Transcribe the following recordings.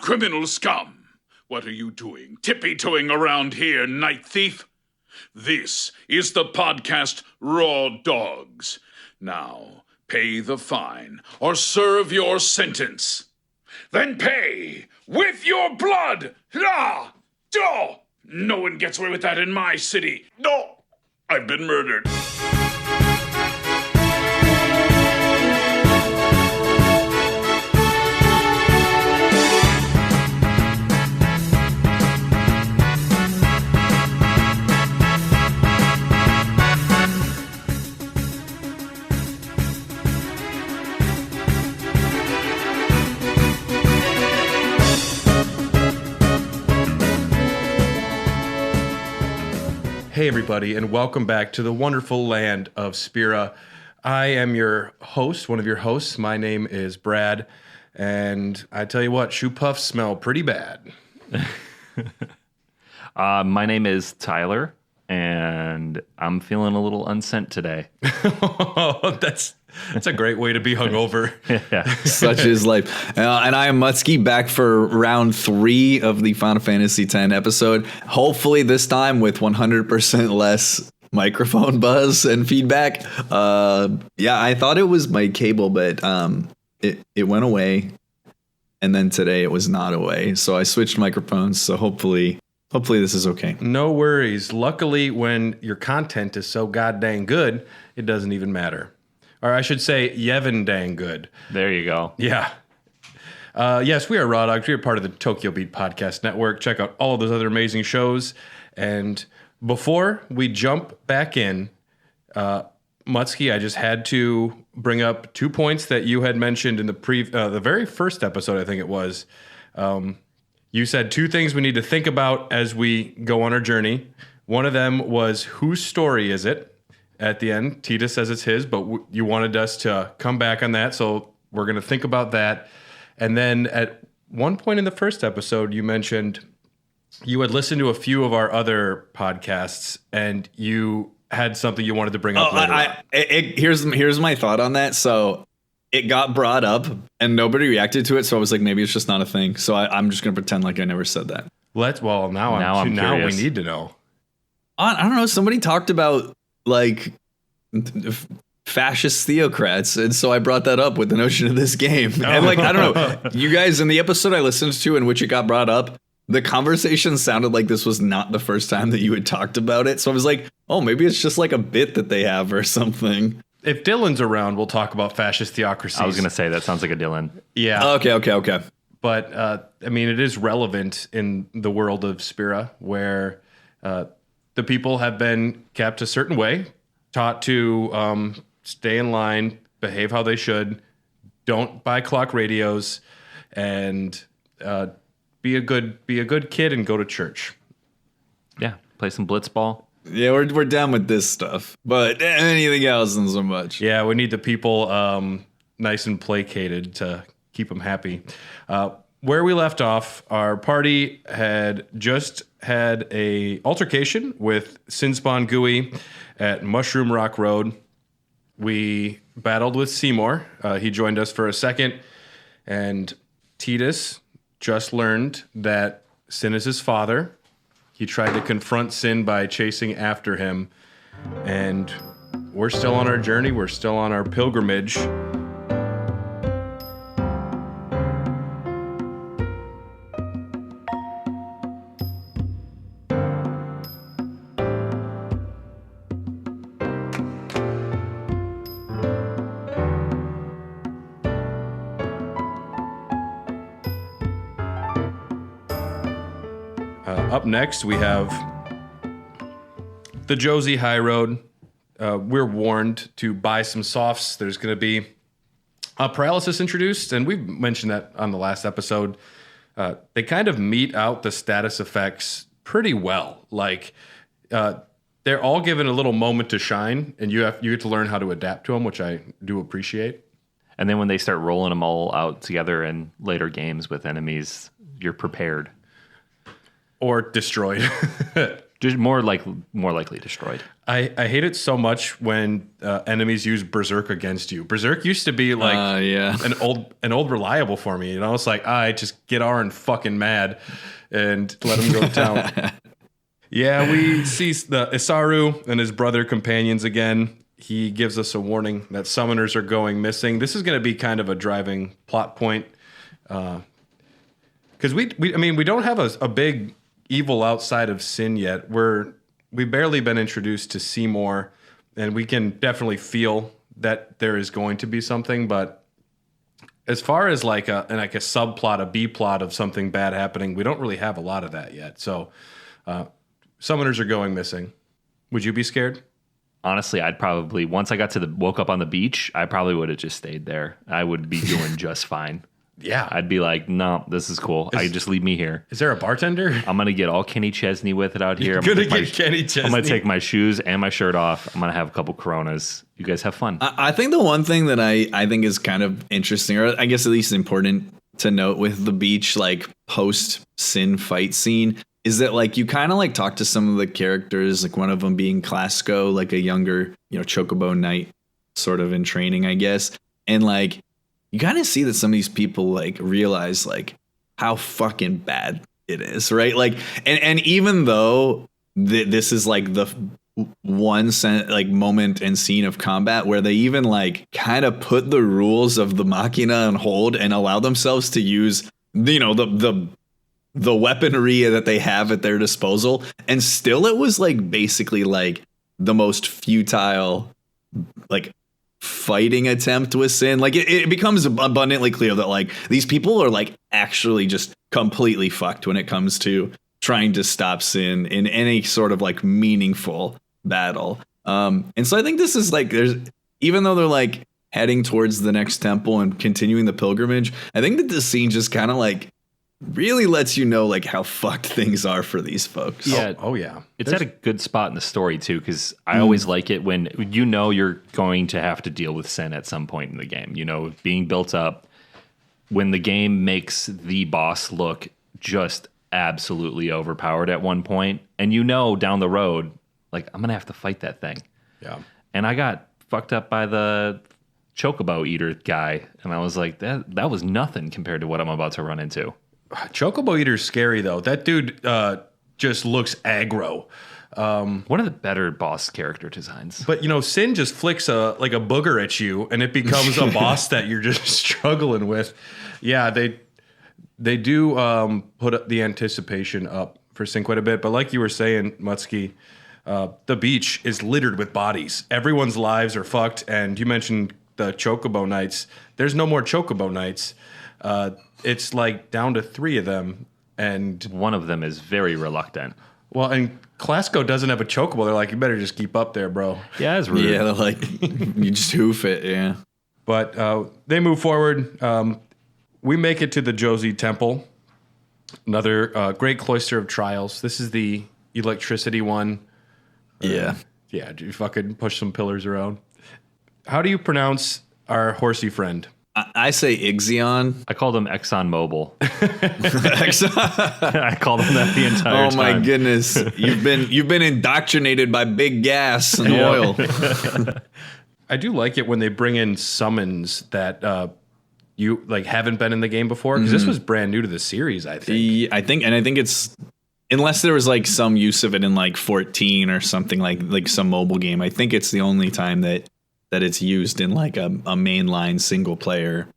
criminal scum! What are you doing, tippy-toeing around here, night thief? This is the podcast Raw Dogs. Now, pay the fine or serve your sentence. Then pay with your blood! Ah! Oh! No one gets away with that in my city. No! I've been murdered. Hey everybody, and welcome back to the wonderful land of Spira. I am your host, one of your hosts. My name is Brad, and I tell you what, shoe puffs smell pretty bad. My name is Tyler, and I'm feeling a little unsent today. That's a great way to be hungover. Yeah. Such is life. And I am Muttski, back for round 3 of the Final Fantasy X episode. Hopefully this time with 100% less microphone buzz and feedback. Yeah, I thought it was my cable, but it went away. And then today it was not away. So I switched microphones. So hopefully this is okay. No worries. Luckily, when your content is so goddamn good, it doesn't even matter. Or I should say, Yevon dang good. There you go. Yeah. Yes, we are Raw Dogs. We are part of the Tokyo Beat Podcast Network. Check out all of those other amazing shows. And before we jump back in, Muttski, I just had to bring up 2 points that you had mentioned in the very first episode, I think it was. You said 2 things we need to think about as we go on our journey. One of them was, whose story is it? At the end, Tita says it's his, but you wanted us to come back on that, so we're going to think about that. And then at one point in the first episode, you mentioned you had listened to a few of our other podcasts, and you had something you wanted to bring up later. Here's my thought on that. So it got brought up, and nobody reacted to it, so I was like, maybe it's just not a thing. So I'm just going to pretend like I never said that. Now we need to know. I don't know. Somebody talked about like fascist theocrats, and so I brought that up with the notion of this game. And like, I don't know, you guys, in the episode I listened to in which it got brought up, the conversation sounded like this was not the first time that you had talked about it. So I was like, oh, maybe it's just like a bit that they have or something. If Dylan's around, we'll talk about fascist theocracies. I was going to say, that sounds like a Dylan. Yeah. Okay. But, I mean, it is relevant in the world of Spira, where the people have been kept a certain way, taught to stay in line, behave how they should, don't buy clock radios, and be a good kid and go to church. Yeah, play some blitzball. Yeah, we're done with this stuff, but anything else, not so much. Yeah, we need the people nice and placated to keep them happy. Where we left off, our party had just had a altercation with Sinspawn Gooey at Mushroom Rock Road. We battled with Seymour. He joined us for a second, and Titus just learned that Sin is his father. He tried to confront Sin by chasing after him, and we're still on our journey. We're still on our pilgrimage. Up next, we have the Josie High Road. We're warned to buy some softs. There's going to be paralysis introduced, and we've mentioned that on the last episode. They kind of meet out the status effects pretty well. Like, they're all given a little moment to shine, and you get to learn how to adapt to them, which I do appreciate. And then when they start rolling them all out together in later games with enemies, you're prepared. Or destroyed. Just more likely destroyed. I hate it so much when enemies use Berserk against you. Berserk used to be like an old reliable for me. It's like I just get Aaron fucking mad and let him go to town. Yeah, we see the Isaru and his brother companions again. He gives us a warning that summoners are going missing. This is going to be kind of a driving plot point. Because we don't have a big evil outside of Sin yet. We've barely been introduced to Seymour, and we can definitely feel that there is going to be something. But as far as like a subplot, a B plot of something bad happening, we don't really have a lot of that yet. So summoners are going missing. Would you be scared? Honestly, I'd probably, once I woke up on the beach, I probably would have just stayed there. I would be doing just fine. Yeah. I'd be like, no, this is cool. Just leave me here. Is there a bartender? I'm going to get all Kenny Chesney with it out here. You're going to get Kenny Chesney? I'm going to take my shoes and my shirt off. I'm going to have a couple Coronas. You guys have fun. I think the one thing that I think is kind of interesting, or I guess at least important to note with the beach, like post-Sin fight scene, is that like you kind of like talk to some of the characters, like one of them being Klasko, like a younger, Chocobo Knight sort of in training, I guess. And like you kind of see that some of these people like realize like how fucking bad it is, right? Like, and even though this is like the moment and scene of combat where they even like kind of put the rules of the Machina on hold and allow themselves to use, the weaponry that they have at their disposal, and still it was like basically like the most futile like fighting attempt with Sin. Like it becomes abundantly clear that like these people are like actually just completely fucked when it comes to trying to stop Sin in any sort of like meaningful battle. And so I think this is like, even though they're like heading towards the next temple and continuing the pilgrimage, I think that this scene just kind of like really lets you know like how fucked things are for these folks. Yeah. Oh yeah. It's at a good spot in the story too, because I always like it when you're going to have to deal with Sin at some point in the game. Being built up, when the game makes the boss look just absolutely overpowered at one point, and down the road, like I'm gonna have to fight that thing. Yeah. And I got fucked up by the Chocobo Eater guy, and I was like, that was nothing compared to what I'm about to run into. Chocobo Eater's scary though. That dude just looks aggro. One of the better boss character designs. But Sin just flicks a booger at you, and it becomes a boss that you're just struggling with. Yeah, they do put up the anticipation up for Sin quite a bit. But like you were saying, Muttski, the beach is littered with bodies. Everyone's lives are fucked. And you mentioned the Chocobo Knights. There's no more Chocobo Knights. It's like down to 3 of them, and one of them is very reluctant. Well, and Klasko doesn't have a Chocobo. They're like, you better just keep up there, bro. Yeah, that's rude. Yeah, they're like, you just hoof it, yeah. But they move forward. We make it to the Josie Temple, another great cloister of trials. This is the electricity one. Yeah. Yeah, you fucking push some pillars around. How do you pronounce our horsey friend? I say Ixion. I called him ExxonMobil. I called him that the entire time. Oh my goodness. You've been indoctrinated by big gas and oil. I do like it when they bring in summons that you like haven't been in the game before, because this was brand new to the series, I think. I think it's, unless there was like some use of it in like 14 or something, like some mobile game, I think it's the only time that it's used in like a mainline single player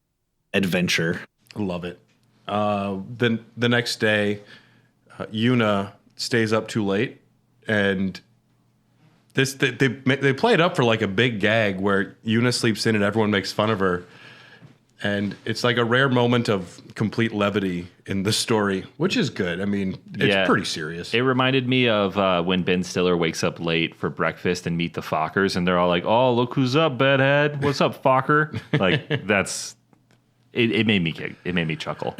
adventure. I love it. Then the next day, Yuna stays up too late, and they play it up for like a big gag where Yuna sleeps in and everyone makes fun of her. And it's like a rare moment of complete levity in the story, which is good. I mean, it's pretty serious. It reminded me of when Ben Stiller wakes up late for breakfast and meet the Fockers, and they're all like, "Oh, look who's up, Bedhead! What's up, Focker?" Like that's it. Made me chuckle.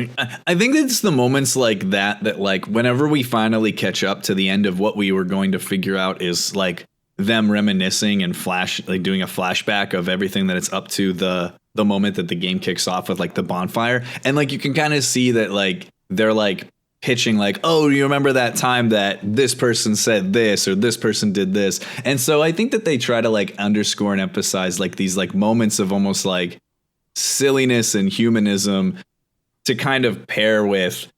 I think it's the moments like that like whenever we finally catch up to the end of what we were going to figure out is like them reminiscing and doing a flashback of everything that it's up to the moment that the game kicks off with like the bonfire. And like you can kind of see that like they're like pitching like, oh, you remember that time that this person said this or this person did this. And so I think that they try to like underscore and emphasize like these like moments of almost like silliness and humanism to kind of pair with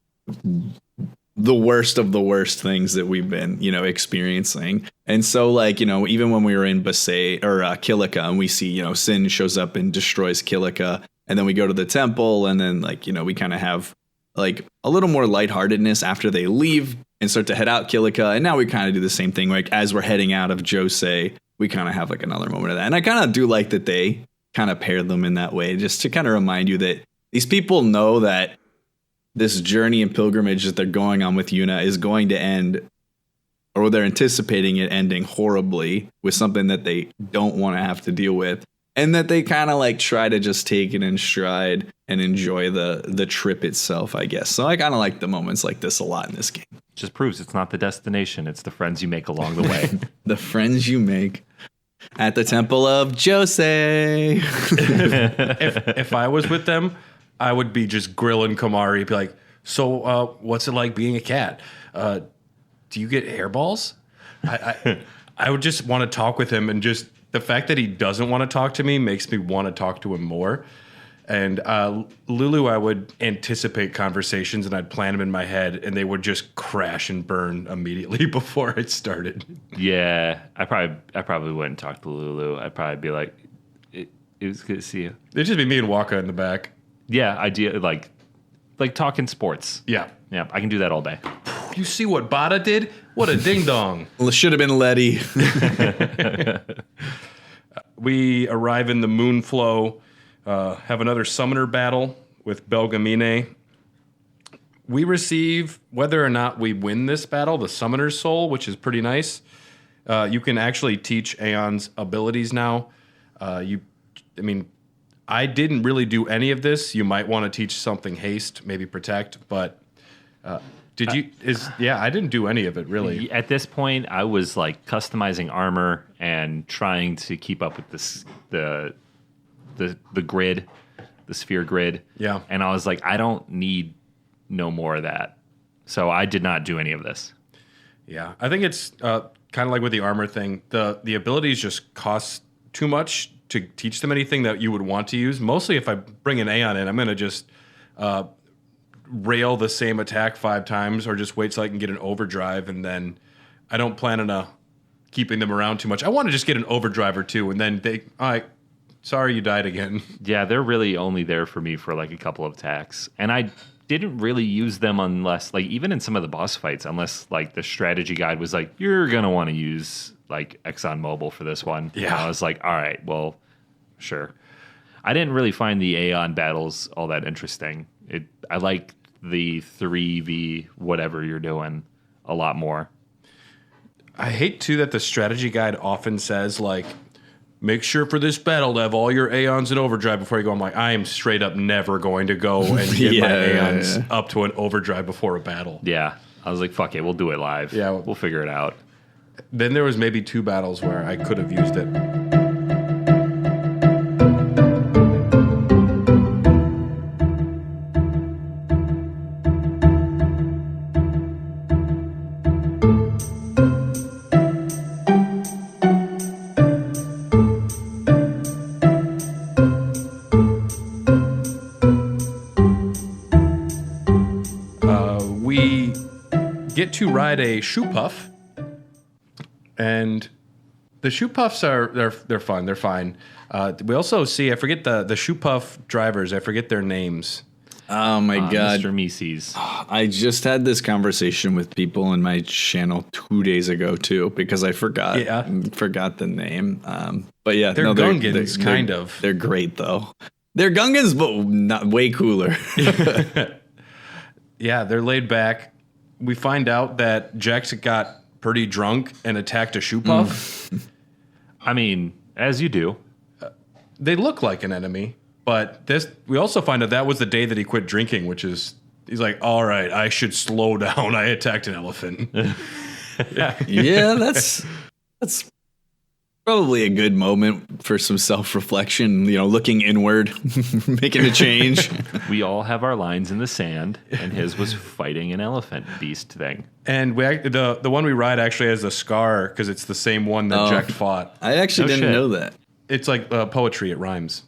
the worst of the worst things that we've been, experiencing. And so like, even when we were in Bhed or Kilika and we see, Sin shows up and destroys Kilika, and then we go to the temple and then like, we kind of have like a little more lightheartedness after they leave and start to head out Kilika. And now we kind of do the same thing. Like as we're heading out of Josei, we kind of have like another moment of that. And I kind of do like that they kind of pair them in that way, just to kind of remind you that these people know that this journey and pilgrimage that they're going on with Yuna is going to end, or they're anticipating it ending horribly with something that they don't want to have to deal with. And that they kind of like try to just take it in stride and enjoy the trip itself, I guess. So I kind of like the moments like this a lot in this game. Just proves it's not the destination. It's the friends you make along the way. The friends you make at the temple of Josei. If I was with them, I would be just grilling Kamari, be like, so what's it like being a cat? Do you get hairballs? I would just want to talk with him, and just the fact that he doesn't want to talk to me makes me want to talk to him more. And Lulu, I would anticipate conversations and I'd plan them in my head, and they would just crash and burn immediately before it started. Yeah, I probably wouldn't talk to Lulu. I'd probably be like, it was good to see you. It'd just be me and Wakka in the back. Yeah, like talking sports. Yeah. Yeah, I can do that all day. You see what Bada did? What a ding dong. Well, it should have been Letty. We arrive in the Moonflow, have another summoner battle with Belgamine. We receive, whether or not we win this battle, the Summoner's Soul, which is pretty nice. You can actually teach Aeon's abilities now. I didn't really do any of this. You might want to teach something haste, maybe protect, but I didn't do any of it really. At this point, I was like customizing armor and trying to keep up with the grid, the sphere grid. Yeah. And I was like, I don't need no more of that. So I did not do any of this. Yeah. I think it's kind of like with the armor thing. The abilities just cost too much to teach them anything that you would want to use. Mostly if I bring an Aeon in, I'm going to just rail the same attack 5 times or just wait till I can get an overdrive, and then I don't plan on keeping them around too much. I want to just get an overdrive or 2, and then sorry you died again. Yeah, they're really only there for me for like a couple of attacks. And I didn't really use them unless, like, even in some of the boss fights, unless like the strategy guide was like, you're going to want to use like ExxonMobil for this one. Yeah. And I was like, all right, well, sure. I didn't really find the Aeon battles all that interesting. I like the 3v whatever you're doing a lot more. I hate too that the strategy guide often says like, make sure for this battle to have all your Aeons in overdrive before you go. I'm like, I am straight up never going to go and get my Aeons up to an overdrive before a battle. Yeah. I was like, fuck it, we'll do it live. Yeah. We'll figure it out. Then there was maybe 2 battles where I could have used it. We get to ride a shoe puff. And the shoe puffs they're fun. They're fine. We also see, I forget the shoe puff drivers. I forget their names. Oh my God. Mr. Mises. I just had this conversation with people in my channel 2 days ago too, because I forgot the name. But yeah, they're Gungans, kind of. They're great though. They're Gungans, but not way cooler. Yeah, they're laid back. We find out that Jax got pretty drunk and attacked a shoe puff. I mean, as you do. They look like an enemy, but we also find out that was the day that he quit drinking, which is, he's like, all right, I should slow down. I attacked an elephant. Yeah, that's Probably a good moment for some self-reflection, looking inward, making a change. We all have our lines in the sand, and his was fighting an elephant beast thing. And the one we ride actually has a scar because it's the same one that Jack fought. I actually didn't know that. It's like poetry, it rhymes.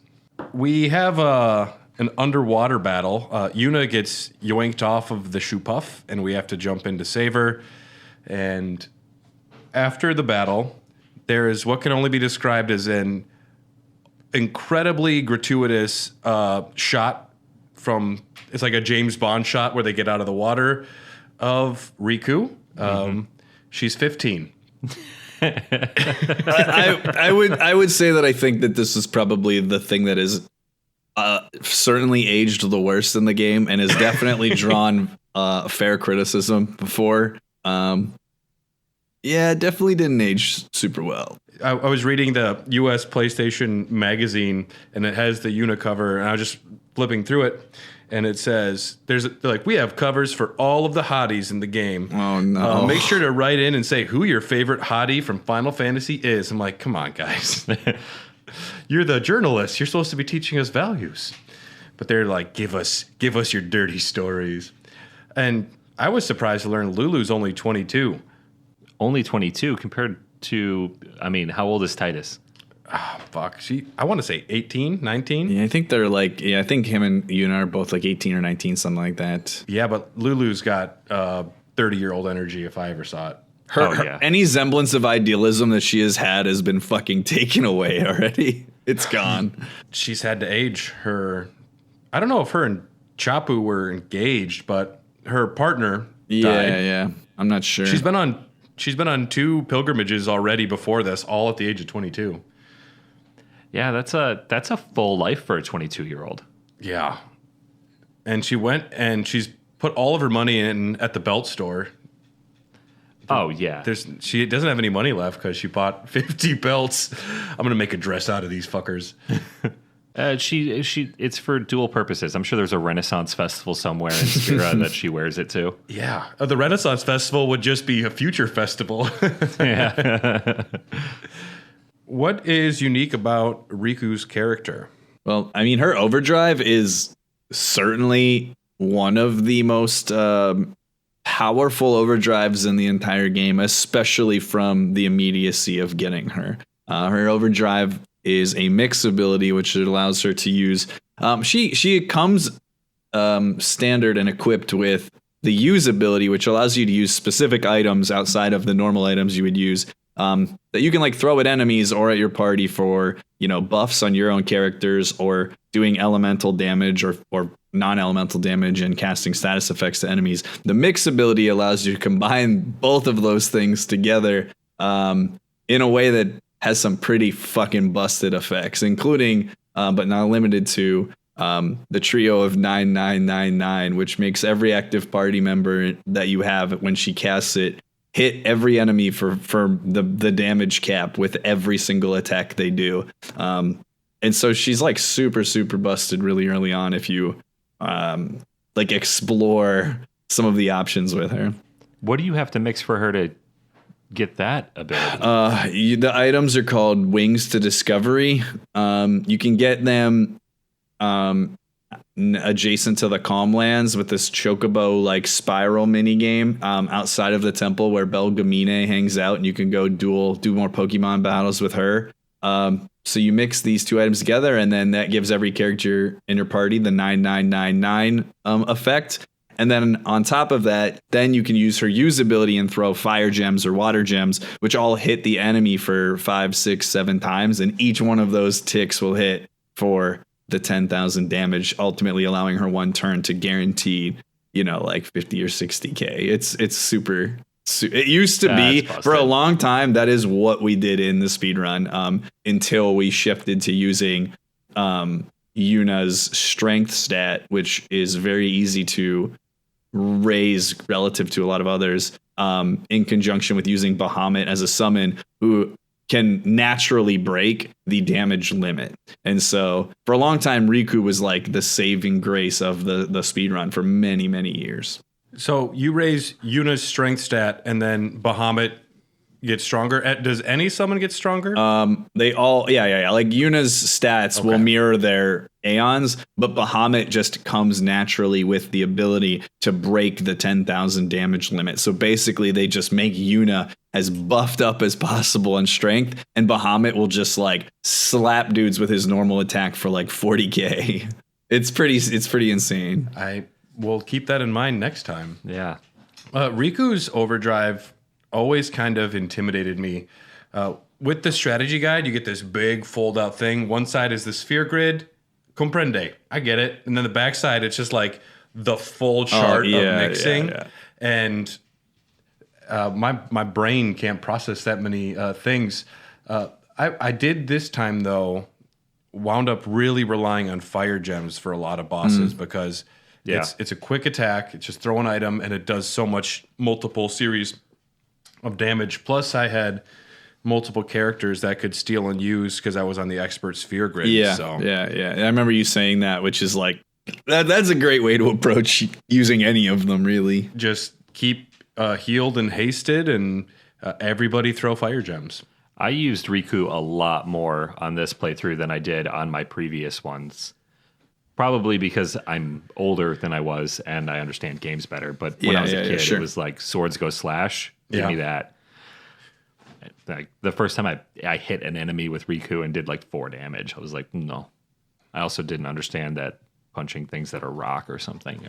We have an underwater battle. Yuna gets yoinked off of the shoe puff, and we have to jump in to save her. And after the battle, there is what can only be described as an incredibly gratuitous shot from, it's like a James Bond shot where they get out of the water of Riku. She's 15. I would say that I think that this is probably the thing that is certainly aged the worst in the game and has definitely drawn fair criticism before. Yeah, it definitely didn't age super well. I was reading the US PlayStation magazine, and it has the Yuna cover, and I was just flipping through it, and it says, they're like, we have covers for all of the hotties in the game. Oh, no. Make sure to write in and say who your favorite hottie from Final Fantasy is. I'm like, come on, guys. You're the journalist. You're supposed to be teaching us values. But they're like, give us your dirty stories. And I was surprised to learn Lulu's only 22. Only 22 compared to, how old is Titus? Oh, fuck. I want to say 18, 19. Yeah, I think they're I think him and Yuna are both like 18 or 19, something like that. Yeah, but Lulu's got 30-year-old energy if I ever saw it. Any semblance of idealism that she has been fucking taken away already. It's gone. She's had to age her. I don't know if her and Chapu were engaged, but her partner died. Yeah. I'm not sure. She's been on 2 pilgrimages already before this, all at the age of 22. Yeah, that's a full life for a 22-year-old. Yeah. And she went and she's put all of her money in at the belt store. Oh, yeah. She doesn't have any money left because she bought 50 belts. I'm going to make a dress out of these fuckers. It's for dual purposes. I'm sure there's a Renaissance festival somewhere in Spira that she wears it to. Yeah. The Renaissance festival would just be a future festival. Yeah. What is unique about Riku's character? Well, her overdrive is certainly one of the most powerful overdrives in the entire game, especially from the immediacy of getting her. Her overdrive is a mix ability, which allows her to use. She comes standard and equipped with the use ability, which allows you to use specific items outside of the normal items you would use. That you can throw at enemies or at your party for, buffs on your own characters or doing elemental damage or non-elemental damage and casting status effects to enemies. The mix ability allows you to combine both of those things together in a way that has some pretty fucking busted effects, including, but not limited to, the trio of 9999, which makes every active party member that you have when she casts it hit every enemy for the damage cap with every single attack they do. And so she's super, super busted really early on if you explore some of the options with her. What do you have to mix for her to get that ability? The items are called Wings to Discovery. You can get them adjacent to the Calmlands with this chocobo spiral mini game outside of the temple where Belgamine hangs out, and you can go do more Pokemon battles with her. So you mix these 2 items together, and then that gives every character in your party the 9999 effect. And then on top of that, then you can use her usability and throw fire gems or water gems, which all hit the enemy for 5, 6, 7 times, and each one of those ticks will hit for the 10,000 damage, ultimately allowing her 1 turn to guarantee, 50 or 60k. It's super. It used to be for a long time. That is what we did in the speedrun until we shifted to using Yuna's strength stat, which is very easy to raise relative to a lot of others, in conjunction with using Bahamut as a summon who can naturally break the damage limit. And so for a long time, Riku was the saving grace of the speedrun for many, many years. So you raise Yuna's strength stat, and then Bahamut get stronger. Does any summon get stronger? They all, yeah. Like Yuna's stats will mirror their Aeons, but Bahamut just comes naturally with the ability to break the 10,000 damage limit. So basically, they just make Yuna as buffed up as possible in strength, and Bahamut will just like slap dudes with his normal attack for like 40k. It's pretty insane. I will keep that in mind next time. Yeah. Riku's overdrive always kind of intimidated me. With the strategy guide, you get this big fold out thing. One side is the sphere grid. Comprende. I get it. And then the back side, it's just like the full chart of mixing. Yeah. And my brain can't process that many things. I did this time, though, wound up really relying on fire gems for a lot of bosses because it's a quick attack. It's just throw an item, and it does so much multiple series of damage. Plus, I had multiple characters that could steal and use because I was on the expert sphere grid. Yeah. I remember you saying that, which is like, that's a great way to approach using any of them, really. Just keep healed and hasted, and everybody throw fire gems. I used Riku a lot more on this playthrough than I did on my previous ones. Probably because I'm older than I was and I understand games better. But when I was a kid, it was like swords go slash. Give me that. Like the first time I hit an enemy with Riku and did like 4 damage, I was like, no. I also didn't understand that punching things that are rock or something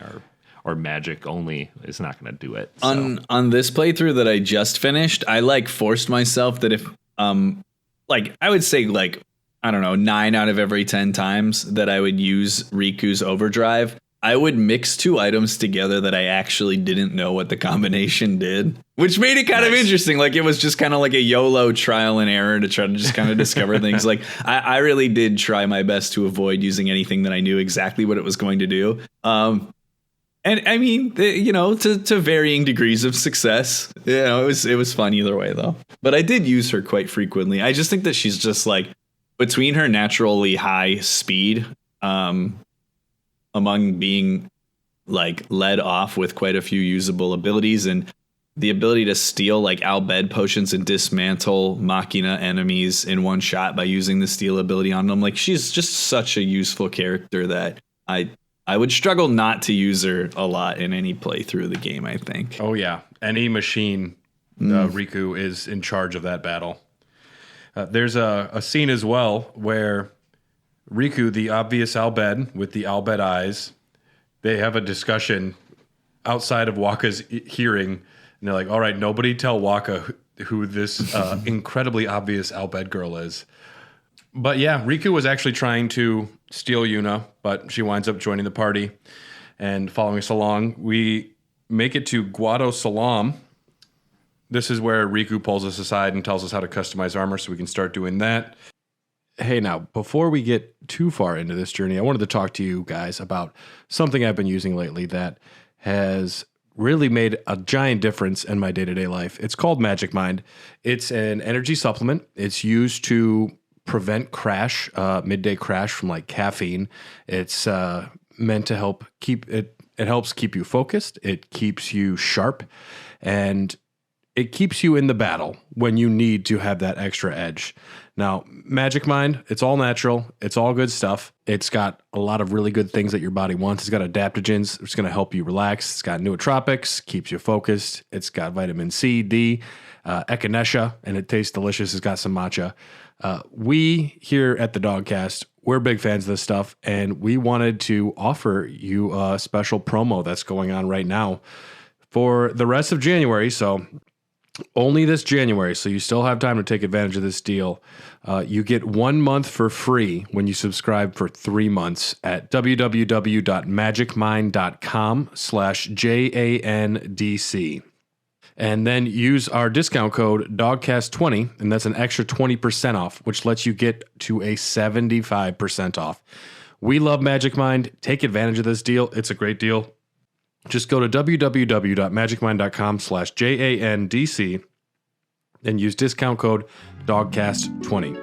or magic only is not going to do it. So. On this playthrough that I just finished, I like forced myself that if like I would say like I don't know 9 out of every 10 times that I would use Riku's overdrive, I would mix 2 items together that I actually didn't know what the combination did, which made it kind of interesting. Like it was just kind of like a YOLO trial and error to try to just kind of discover things. Like I really did try my best to avoid using anything that I knew exactly what it was going to do. And I mean, to varying degrees of success. It was fun either way, though. But I did use her quite frequently. I just think that she's just like between her naturally high speed, among being like led off with quite a few usable abilities and the ability to steal like Bhed potions and dismantle Machina enemies in one shot by using the steal ability on them. Like she's just such a useful character that I would struggle not to use her a lot in any playthrough of the game, I think. Oh, yeah. Any machine, Riku is in charge of that battle. There's a scene as well where Riku, the obvious Bhed with the Bhed eyes, they have a discussion outside of Wakka's hearing. And they're like, all right, nobody tell Wakka who this incredibly obvious Bhed girl is. But yeah, Riku was actually trying to steal Yuna, but she winds up joining the party and following us along. We make it to Guado Salam. This is where Riku pulls us aside and tells us how to customize armor so we can start doing that. Hey, now, before we get too far into this journey, I wanted to talk to you guys about something I've been using lately that has really made a giant difference in my day-to-day life. It's called Magic Mind. It's an energy supplement. It's used to prevent crash, midday crash from like caffeine. It's meant to help keep it. It helps keep you focused. It keeps you sharp, and it keeps you in the battle when you need to have that extra edge. Now, Magic Mind, it's all natural. It's all good stuff. It's got a lot of really good things that your body wants. It's got adaptogens. It's going to help you relax. It's got nootropics, keeps you focused. It's got vitamin C, D, echinacea, and it tastes delicious. It's got some matcha. We here at the Dogcast, we're big fans of this stuff, and we wanted to offer you a special promo that's going on right now for the rest of January. So only this January, so you still have time to take advantage of this deal. You get 1 month for free when you subscribe for 3 months at www.magicmind.com/JANDC. And then use our discount code DOGCAST20, and that's an extra 20% off, which lets you get to a 75% off. We love Magic Mind. Take advantage of this deal. It's a great deal. Just go to www.magicmind.com/JANDC and use discount code DOGCAST20.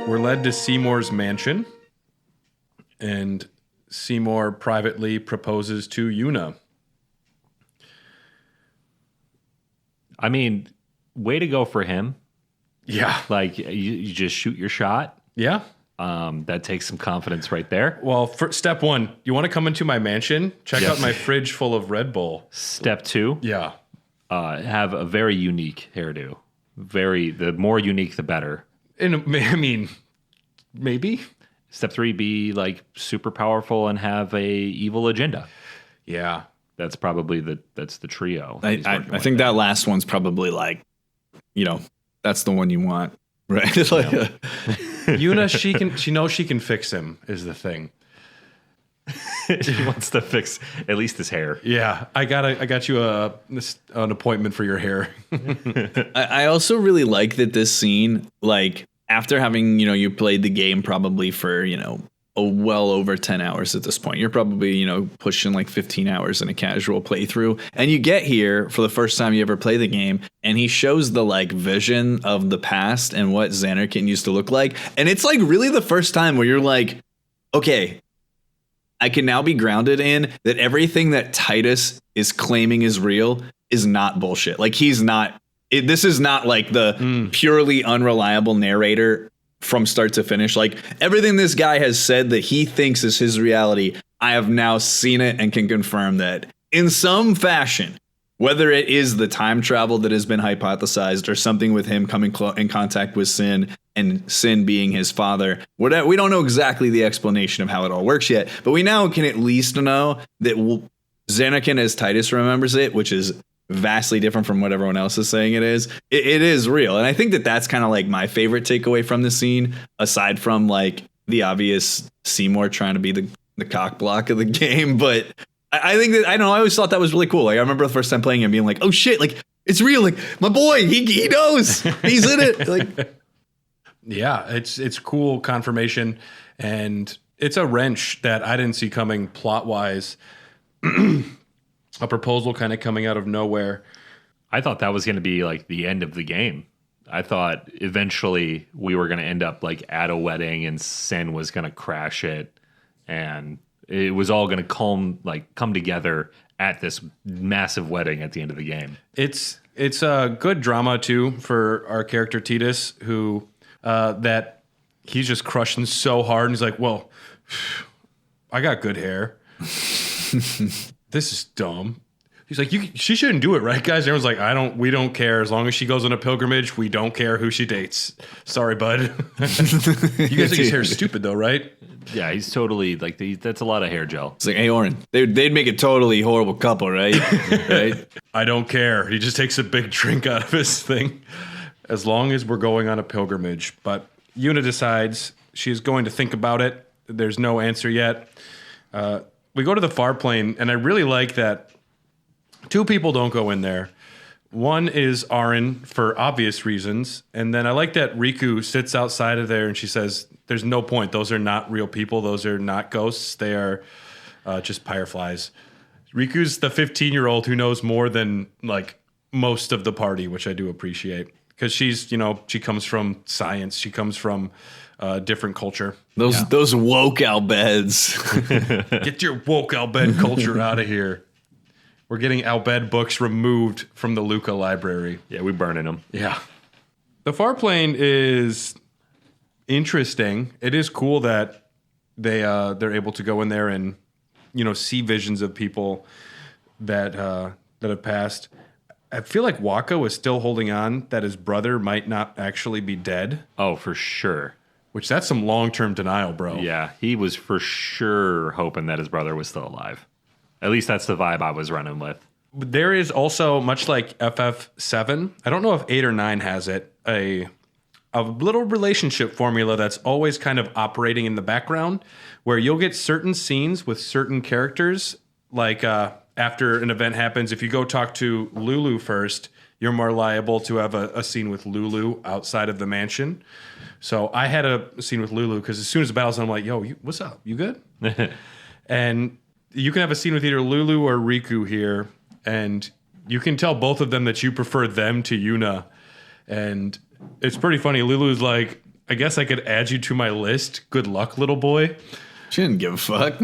We're led to Seymour's mansion, and Seymour privately proposes to Yuna. I mean, way to go for him. Yeah. Like, you just shoot your shot. Yeah. That takes some confidence right there. Well, for step one, you want to come into my mansion? Check out my fridge full of Red Bull. Step two, Yeah. have a very unique hairdo. The more unique, the better. And I mean, maybe. Step three, be like super powerful and have a evil agenda. Yeah. That's probably that's the trio. I think that last one's probably like, that's the one you want, right? Yuna, she knows she can fix him is the thing. She wants to fix at least his hair. Yeah, I got you an appointment for your hair. I also really like that this scene, like after having, you played the game probably for, well over 10 hours at this point. You're probably, pushing like 15 hours in a casual playthrough. And you get here for the first time you ever play the game, and he shows the like vision of the past and what Zanarkand used to look like. And it's like really the first time where you're like, okay, I can now be grounded in that everything that Titus is claiming is real is not bullshit. Like he's not, this is not like the purely unreliable narrator from start to finish. Like everything this guy has said that he thinks is his reality, I have now seen it and can confirm that in some fashion, whether it is the time travel that has been hypothesized or something with him coming in contact with Sin and Sin being his father, whatever, we don't know exactly the explanation of how it all works yet, but we now can at least know that Zanarkand as Titus remembers it, which is vastly different from what everyone else is saying it is. It is real. And I think that that's kind of like my favorite takeaway from the scene, aside from like the obvious Seymour trying to be the cock block of the game. But I think that, I always thought that was really cool. Like I remember the first time playing it being like, oh shit, like it's real. Like my boy, he knows, he's in it. Like, yeah, it's cool confirmation, and it's a wrench that I didn't see coming plot wise. A proposal kind of coming out of nowhere. I thought that was going to be like the end of the game. I thought eventually we were going to end up like at a wedding and Sin was going to crash it, and it was all going to come together at this massive wedding at the end of the game. It's a good drama too for our character Titus, who that he's just crushing so hard, and he's like, well, I got good hair. This is dumb. He's like, she shouldn't do it, right, guys? And everyone's like, we don't care. As long as she goes on a pilgrimage, we don't care who she dates. Sorry, bud. You guys think his hair's stupid, though, right? Yeah, he's totally like, that's a lot of hair gel. It's like, hey, Oren, they'd make a totally horrible couple, right? Right? I don't care. He just takes a big drink out of his thing. As long as we're going on a pilgrimage. But Yuna decides she's going to think about it. There's no answer yet. We go to the far plane, and I really like that two people don't go in there. One is Aren for obvious reasons, and then I like that Riku sits outside of there and she says, there's no point. Those are not real people. Those are not ghosts. They are just fireflies. Riku's the 15-year-old who knows more than like most of the party, which I do appreciate, because she's, she comes from science. She comes from different culture. Those woke Albeds. Get your woke Albed culture out of here. We're getting Albed books removed from the Luca library. Yeah, we're burning them. Yeah. The far plane is interesting. It is cool that they're able to go in there and see visions of people that have passed. I feel like Wakka was still holding on that his brother might not actually be dead. Oh, for sure. Which that's some long-term denial, bro. Yeah, he was for sure hoping that his brother was still alive. At least that's the vibe I was running with. There is also, much like FF7, I don't know if 8 or 9 has it, a little relationship formula that's always kind of operating in the background, where you'll get certain scenes with certain characters, like after an event happens, if you go talk to Lulu first, you're more liable to have a scene with Lulu outside of the mansion. So I had a scene with Lulu because as soon as the battle's on, I'm like, yo, what's up? You good? And you can have a scene with either Lulu or Riku here, and you can tell both of them that you prefer them to Yuna. And it's pretty funny. Lulu's like, I guess I could add you to my list. Good luck, little boy. She didn't give a fuck.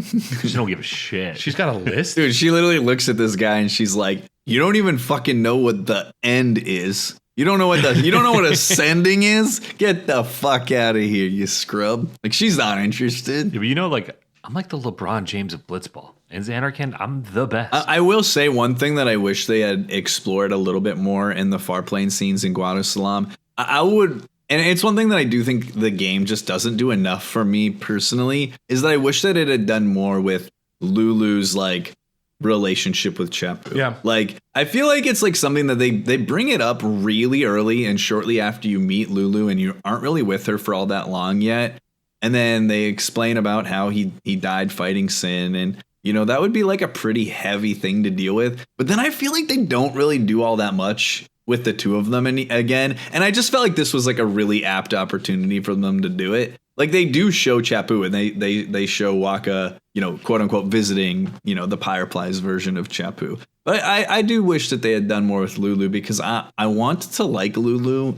She don't give a shit. She's got a list. Dude, she literally looks at this guy and she's like, you don't even fucking know what the end is. You don't know what ascending is? Get the fuck out of here, you scrub. Like, she's not interested. Yeah, but you know, like, I'm like the LeBron James of Blitzball. In Zanarkand, I'm the best. I will say one thing that I wish they had explored a little bit more in the far plane scenes in Guadalsalam. I would... And it's one thing that I do think the game just doesn't do enough for me personally, is that I wish that it had done more with Lulu's, like, relationship with Chapu. Yeah. Like, I feel like it's like something that they bring it up really early and shortly after you meet Lulu and you aren't really with her for all that long yet. And then they explain about how he died fighting sin, and that would be like a pretty heavy thing to deal with. But then I feel like they don't really do all that much with the two of them again. And I just felt like this was like a really apt opportunity for them to do it. Like, they do show Chapu and they show Wakka, quote unquote, visiting, the Fireflies version of Chapu. But I do wish that they had done more with Lulu, because I want to like Lulu,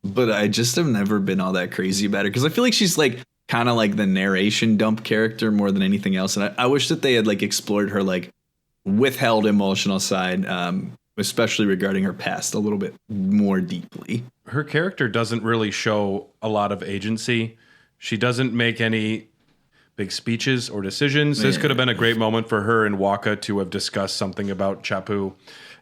but I just have never been all that crazy about her, because I feel like she's like kind of like the narration dump character more than anything else. And I wish that they had like explored her like withheld emotional side, especially regarding her past, a little bit more deeply. Her character doesn't really show a lot of agency. She doesn't make any big speeches or decisions. This could have been a great moment for her and Wakka to have discussed something about Chapu.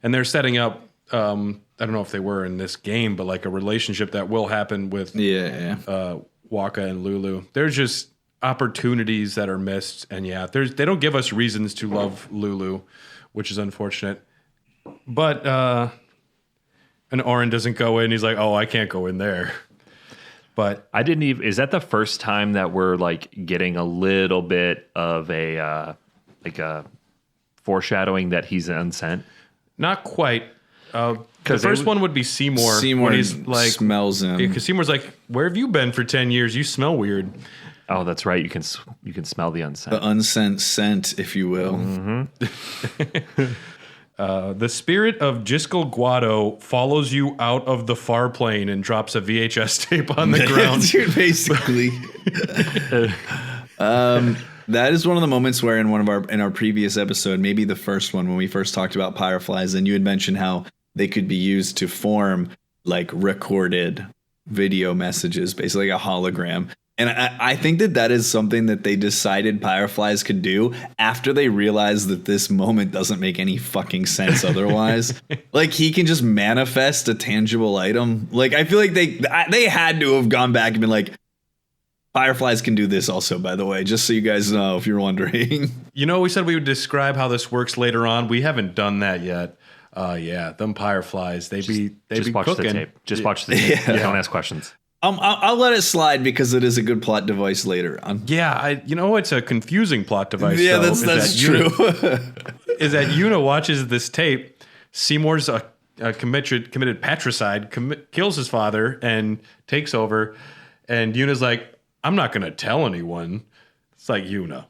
And they're setting up, I don't know if they were in this game, but like a relationship that will happen with Wakka and Lulu. There's just opportunities that are missed. And they don't give us reasons to love Lulu, which is unfortunate. But and Oren doesn't go in. He's like, oh, I can't go in there. But I didn't even. Is that the first time that we're like getting a little bit of a foreshadowing that he's unsent? Not quite. The first one would be Seymour. Seymour when he's like smells him. Because Seymour's like, where have you been for 10 years? You smell weird. Oh, that's right. You can smell the unsent. The unsent scent, if you will. Mm-hmm. The spirit of Jiskel Guado follows you out of the far plane and drops a VHS tape on the ground. Dude, basically. That is one of the moments where in our previous episode, maybe the first one when we first talked about Fireflies, and you had mentioned how they could be used to form like recorded video messages, basically like a hologram. And I think that is something that they decided Fireflies could do after they realized that this moment doesn't make any fucking sense otherwise. Like, he can just manifest a tangible item. Like, I feel like they had to have gone back and been like, Fireflies can do this also, by the way, just so you guys know if you're wondering. We said we would describe how this works later on. We haven't done that yet. Them Fireflies, they be watch cooking. the tape. Just watch the tape. Yeah. Don't ask questions. I'll let it slide because it is a good plot device later on. Yeah, it's a confusing plot device. Yeah, though, that's true. Is that Yuna watches this tape, Seymour's committed patricide, kills his father and takes over, and Yuna's like, I'm not going to tell anyone. It's like, Yuna.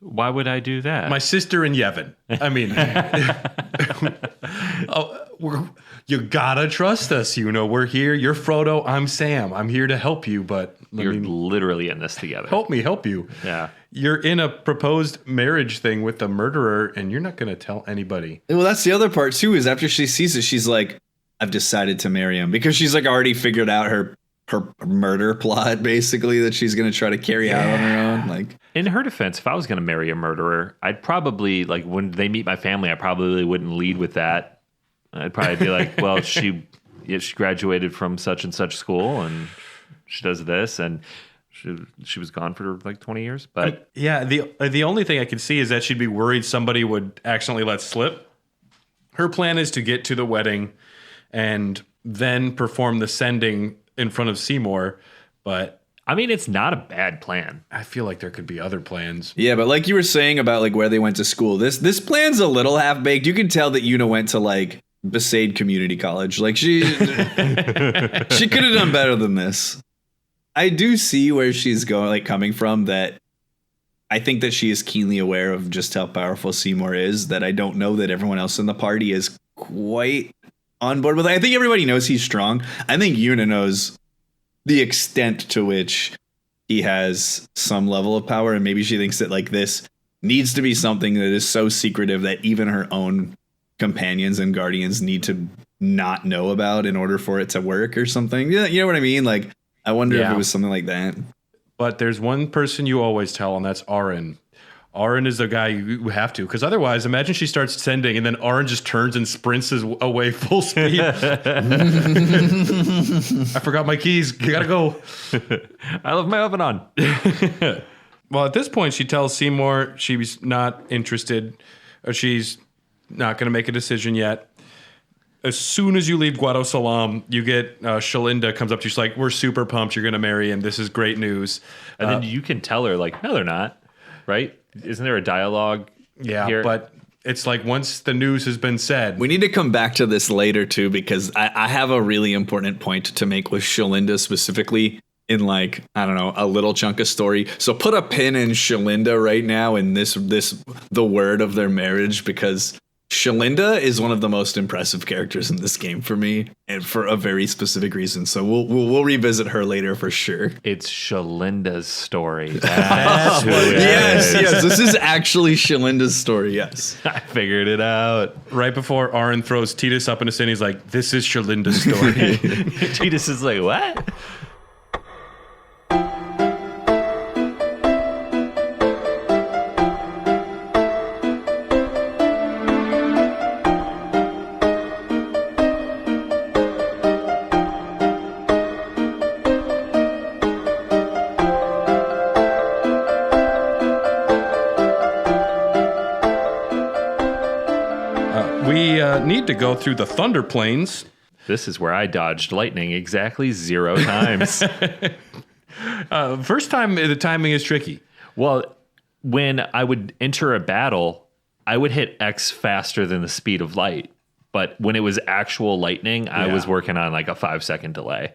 Why would I do that? My sister and Yevon. I mean, you gotta trust us, Yuna. We're here. You're Frodo. I'm Sam. I'm here to help you, but you're literally in this together. Help me help you. Yeah. You're in a proposed marriage thing with the murderer, and you're not going to tell anybody. Well, that's the other part, too, is after she sees it, she's like, I've decided to marry him. Because she's like already figured out her murder plot, basically, that she's going to try to carry out on her own. Like, in her defense, if I was going to marry a murderer, I'd probably, like, when they meet my family, I probably wouldn't lead with that. I'd probably be like, well, she graduated from such and such school, and she does this, and she was gone for like 20 years. But the only thing I could see is that she'd be worried somebody would accidentally let slip. Her plan is to get to the wedding and then perform the sending in front of Seymour, but I mean, it's not a bad plan. I feel like there could be other plans. Yeah, but like you were saying about like where they went to school, this plan's a little half-baked. You can tell that Yuna went to like Bhed Community College. Like she could have done better than this. I do see where she's coming from, that I think that she is keenly aware of just how powerful Seymour is, that I don't know that everyone else in the party is quite on board with. I think everybody knows he's strong. I think Yuna knows the extent to which he has some level of power, and maybe she thinks that like this needs to be something that is so secretive that even her own companions and guardians need to not know about in order for it to work or something. Yeah, you know what I mean? Like, I wonder if it was something like that. But there's one person you always tell, and that's Aaron. Aaron is the guy you have to, because otherwise, imagine she starts sending, and then Aaron just turns and sprints away full speed. I forgot my keys. You gotta go. I left my oven on. Well, at this point, she tells Seymour she's not interested. Or she's not going to make a decision yet. As soon as you leave Guadosalam, you get Shalinda comes up to you. She's like, we're super pumped. You're going to marry him. This is great news. And then you can tell her, like, no, they're not. Right? Isn't there a dialogue? Yeah, here? But it's like once the news has been said. We need to come back to this later, too, because I have a really important point to make with Shalinda specifically in, like, I don't know, a little chunk of story. So put a pin in Shalinda right now in the word of their marriage, because Shalinda is one of the most impressive characters in this game for me, and for a very specific reason. So we'll revisit her later for sure. It's Shalinda's story. That's what it Yes, is. yes, this is actually Shalinda's story. Yes, I figured it out. Right before Aaron throws Titus up in a sin, he's like, this is Shalinda's story. Titus is like, what? Need to go through the Thunder Plains. This is where I dodged lightning exactly 0 times. First time, the timing is tricky. Well, when I would enter a battle, I would hit X faster than the speed of light. But when it was actual lightning, I was working on like a 5-second delay.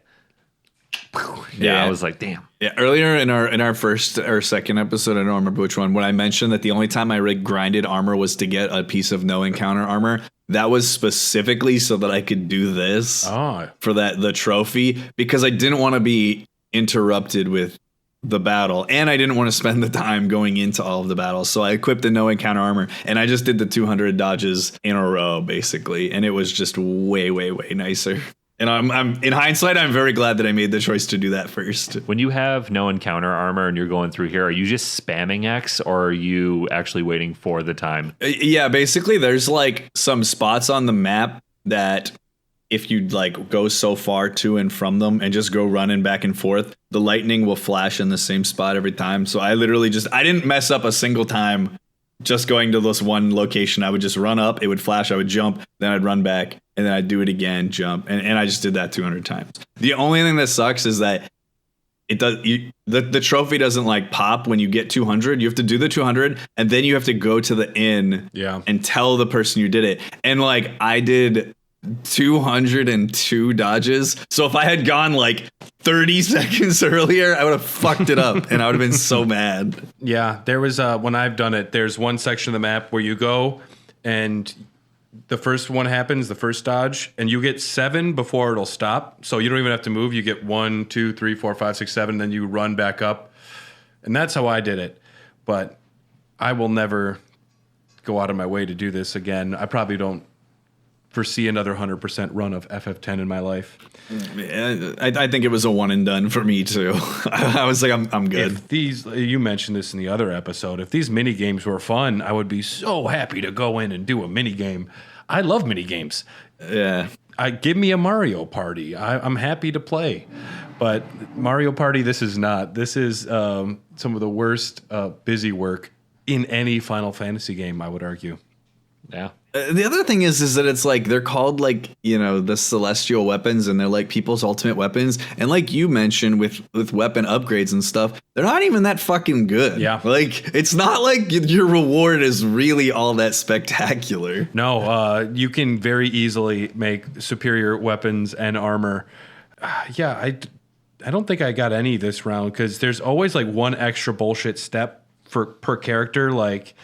Yeah, I was like, damn. Yeah, earlier in our first or second episode, I don't remember which one, when I mentioned that the only time I grinded armor was to get a piece of no encounter armor, that was specifically so that I could do this for the trophy, because I didn't want to be interrupted with the battle, and I didn't want to spend the time going into all of the battles. So I equipped the no encounter armor, and I just did the 200 dodges in a row, basically, and it was just way, way, way nicer. And I'm in hindsight, I'm very glad that I made the choice to do that first. When you have no encounter armor and you're going through here, are you just spamming X, or are you actually waiting for the time? Yeah, basically there's like some spots on the map that if you like go so far to and from them and just go running back and forth, the lightning will flash in the same spot every time. So I literally I didn't mess up a single time just going to this one location. I would just run up, it would flash, I would jump, then I'd run back, and then I'd do it again, jump, and I just did that 200 times. The only thing that sucks is that the trophy doesn't like pop when you get 200. You have to do the 200, and then you have to go to the inn and tell the person you did it. And like I did 202 dodges. So if I had gone like 30 seconds earlier, I would have fucked it up, and I would have been so mad. Yeah, there was when I've done it, there's one section of the map where you go and the first one happens, the first dodge, and you get 7 before it'll stop. So you don't even have to move. You get 1, 2, 3, 4, 5, 6, 7, then you run back up. And that's how I did it. But I will never go out of my way to do this again. I probably don't foresee another 100% run of FF10 in my life. Yeah, I think it was a one and done for me too. I was like, I'm good. If these, you mentioned this in the other episode, if these mini games were fun, I would be so happy to go in and do a mini game. I love mini games. Yeah. Give me a Mario Party. I'm happy to play. But Mario Party, this is not. This is some of the worst busy work in any Final Fantasy game, I would argue. Yeah. The other thing is that it's like they're called like, you know, the celestial weapons, and they're like people's ultimate weapons. And like you mentioned with weapon upgrades and stuff, they're not even that fucking good. Yeah. Like it's not like your reward is really all that spectacular. No, you can very easily make superior weapons and armor. I don't think I got any this round, because there's always like one extra bullshit step per character, like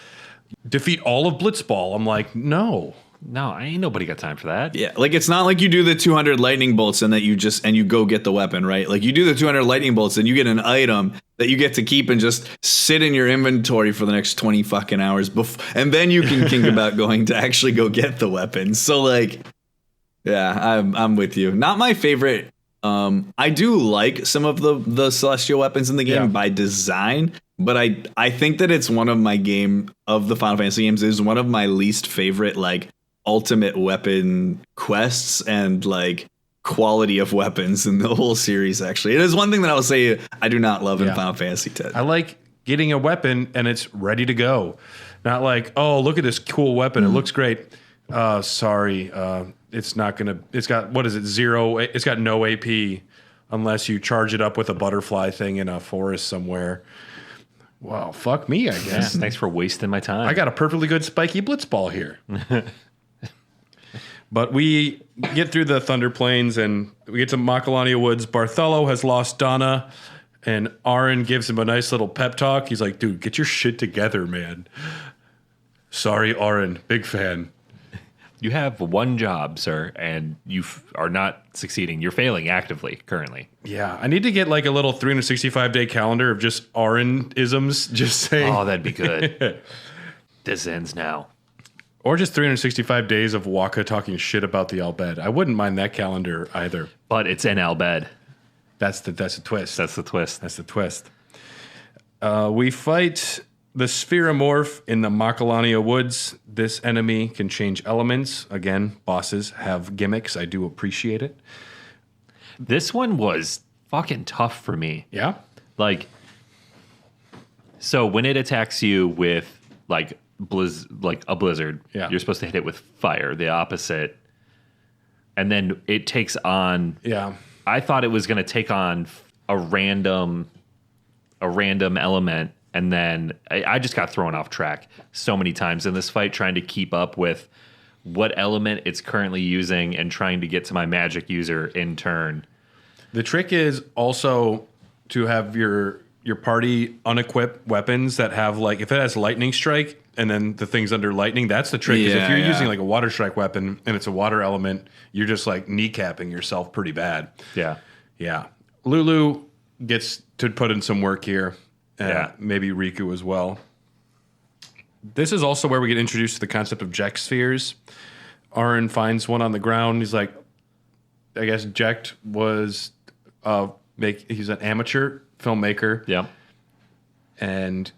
defeat all of Blitzball. I'm like, no, No, ain't nobody got time for that. Yeah, like it's not like you do the 200 lightning bolts and that you go get the weapon, right? Like you do the 200 lightning bolts and you get an item that you get to keep and just sit in your inventory for the next 20 fucking hours and then you can think about going to actually go get the weapon. So like, yeah, I'm with you. Not my favorite. I do like some of the celestial weapons in the game by design, but I think that it's one of the Final Fantasy games is one of my least favorite like ultimate weapon quests and like quality of weapons in the whole series. Actually, it is one thing that I will say I do not love in Final Fantasy X. I like getting a weapon and it's ready to go, not like, oh, look at this cool weapon, it looks great. Sorry, it's not gonna. It's got what is it? 0. It's got no AP unless you charge it up with a butterfly thing in a forest somewhere. Well, fuck me, I guess. Yeah, thanks for wasting my time. I got a perfectly good spiky blitzball here. But we get through the Thunder Plains and we get to Macalania Woods. Bartholo has lost Donna, and Aaron gives him a nice little pep talk. He's like, dude, get your shit together, man. Sorry, Aaron. Big fan. You have one job, sir, and you are not succeeding. You're failing actively currently. Yeah, I need to get like a little 365-day calendar of just Aaron-isms, just saying. Oh, that'd be good. This ends now. Or just 365 days of Wakka talking shit about the Bhed. I wouldn't mind that calendar either. But it's in Bhed. That's the twist. That's the twist. That's the twist. We fight the Spira morph in the Macalania Woods. This enemy can change elements. Again, bosses have gimmicks. I do appreciate it. This one was fucking tough for me. Yeah? Like, so when it attacks you with like a blizzard, you're supposed to hit it with fire, the opposite. And then it takes on. Yeah. I thought it was going to take on a random element, and then I just got thrown off track so many times in this fight trying to keep up with what element it's currently using and trying to get to my magic user in turn. The trick is also to have your party unequip weapons that have like, if it has lightning strike and then the thing's under lightning, that's the trick. Is if you're using like a water strike weapon and it's a water element, you're just like kneecapping yourself pretty bad. Yeah. Yeah. Lulu gets to put in some work here. Maybe Riku as well. This is also where we get introduced to the concept of Jekt spheres. Aaron finds one on the ground. He's like, I guess Jekt was he's an amateur filmmaker. Yeah. And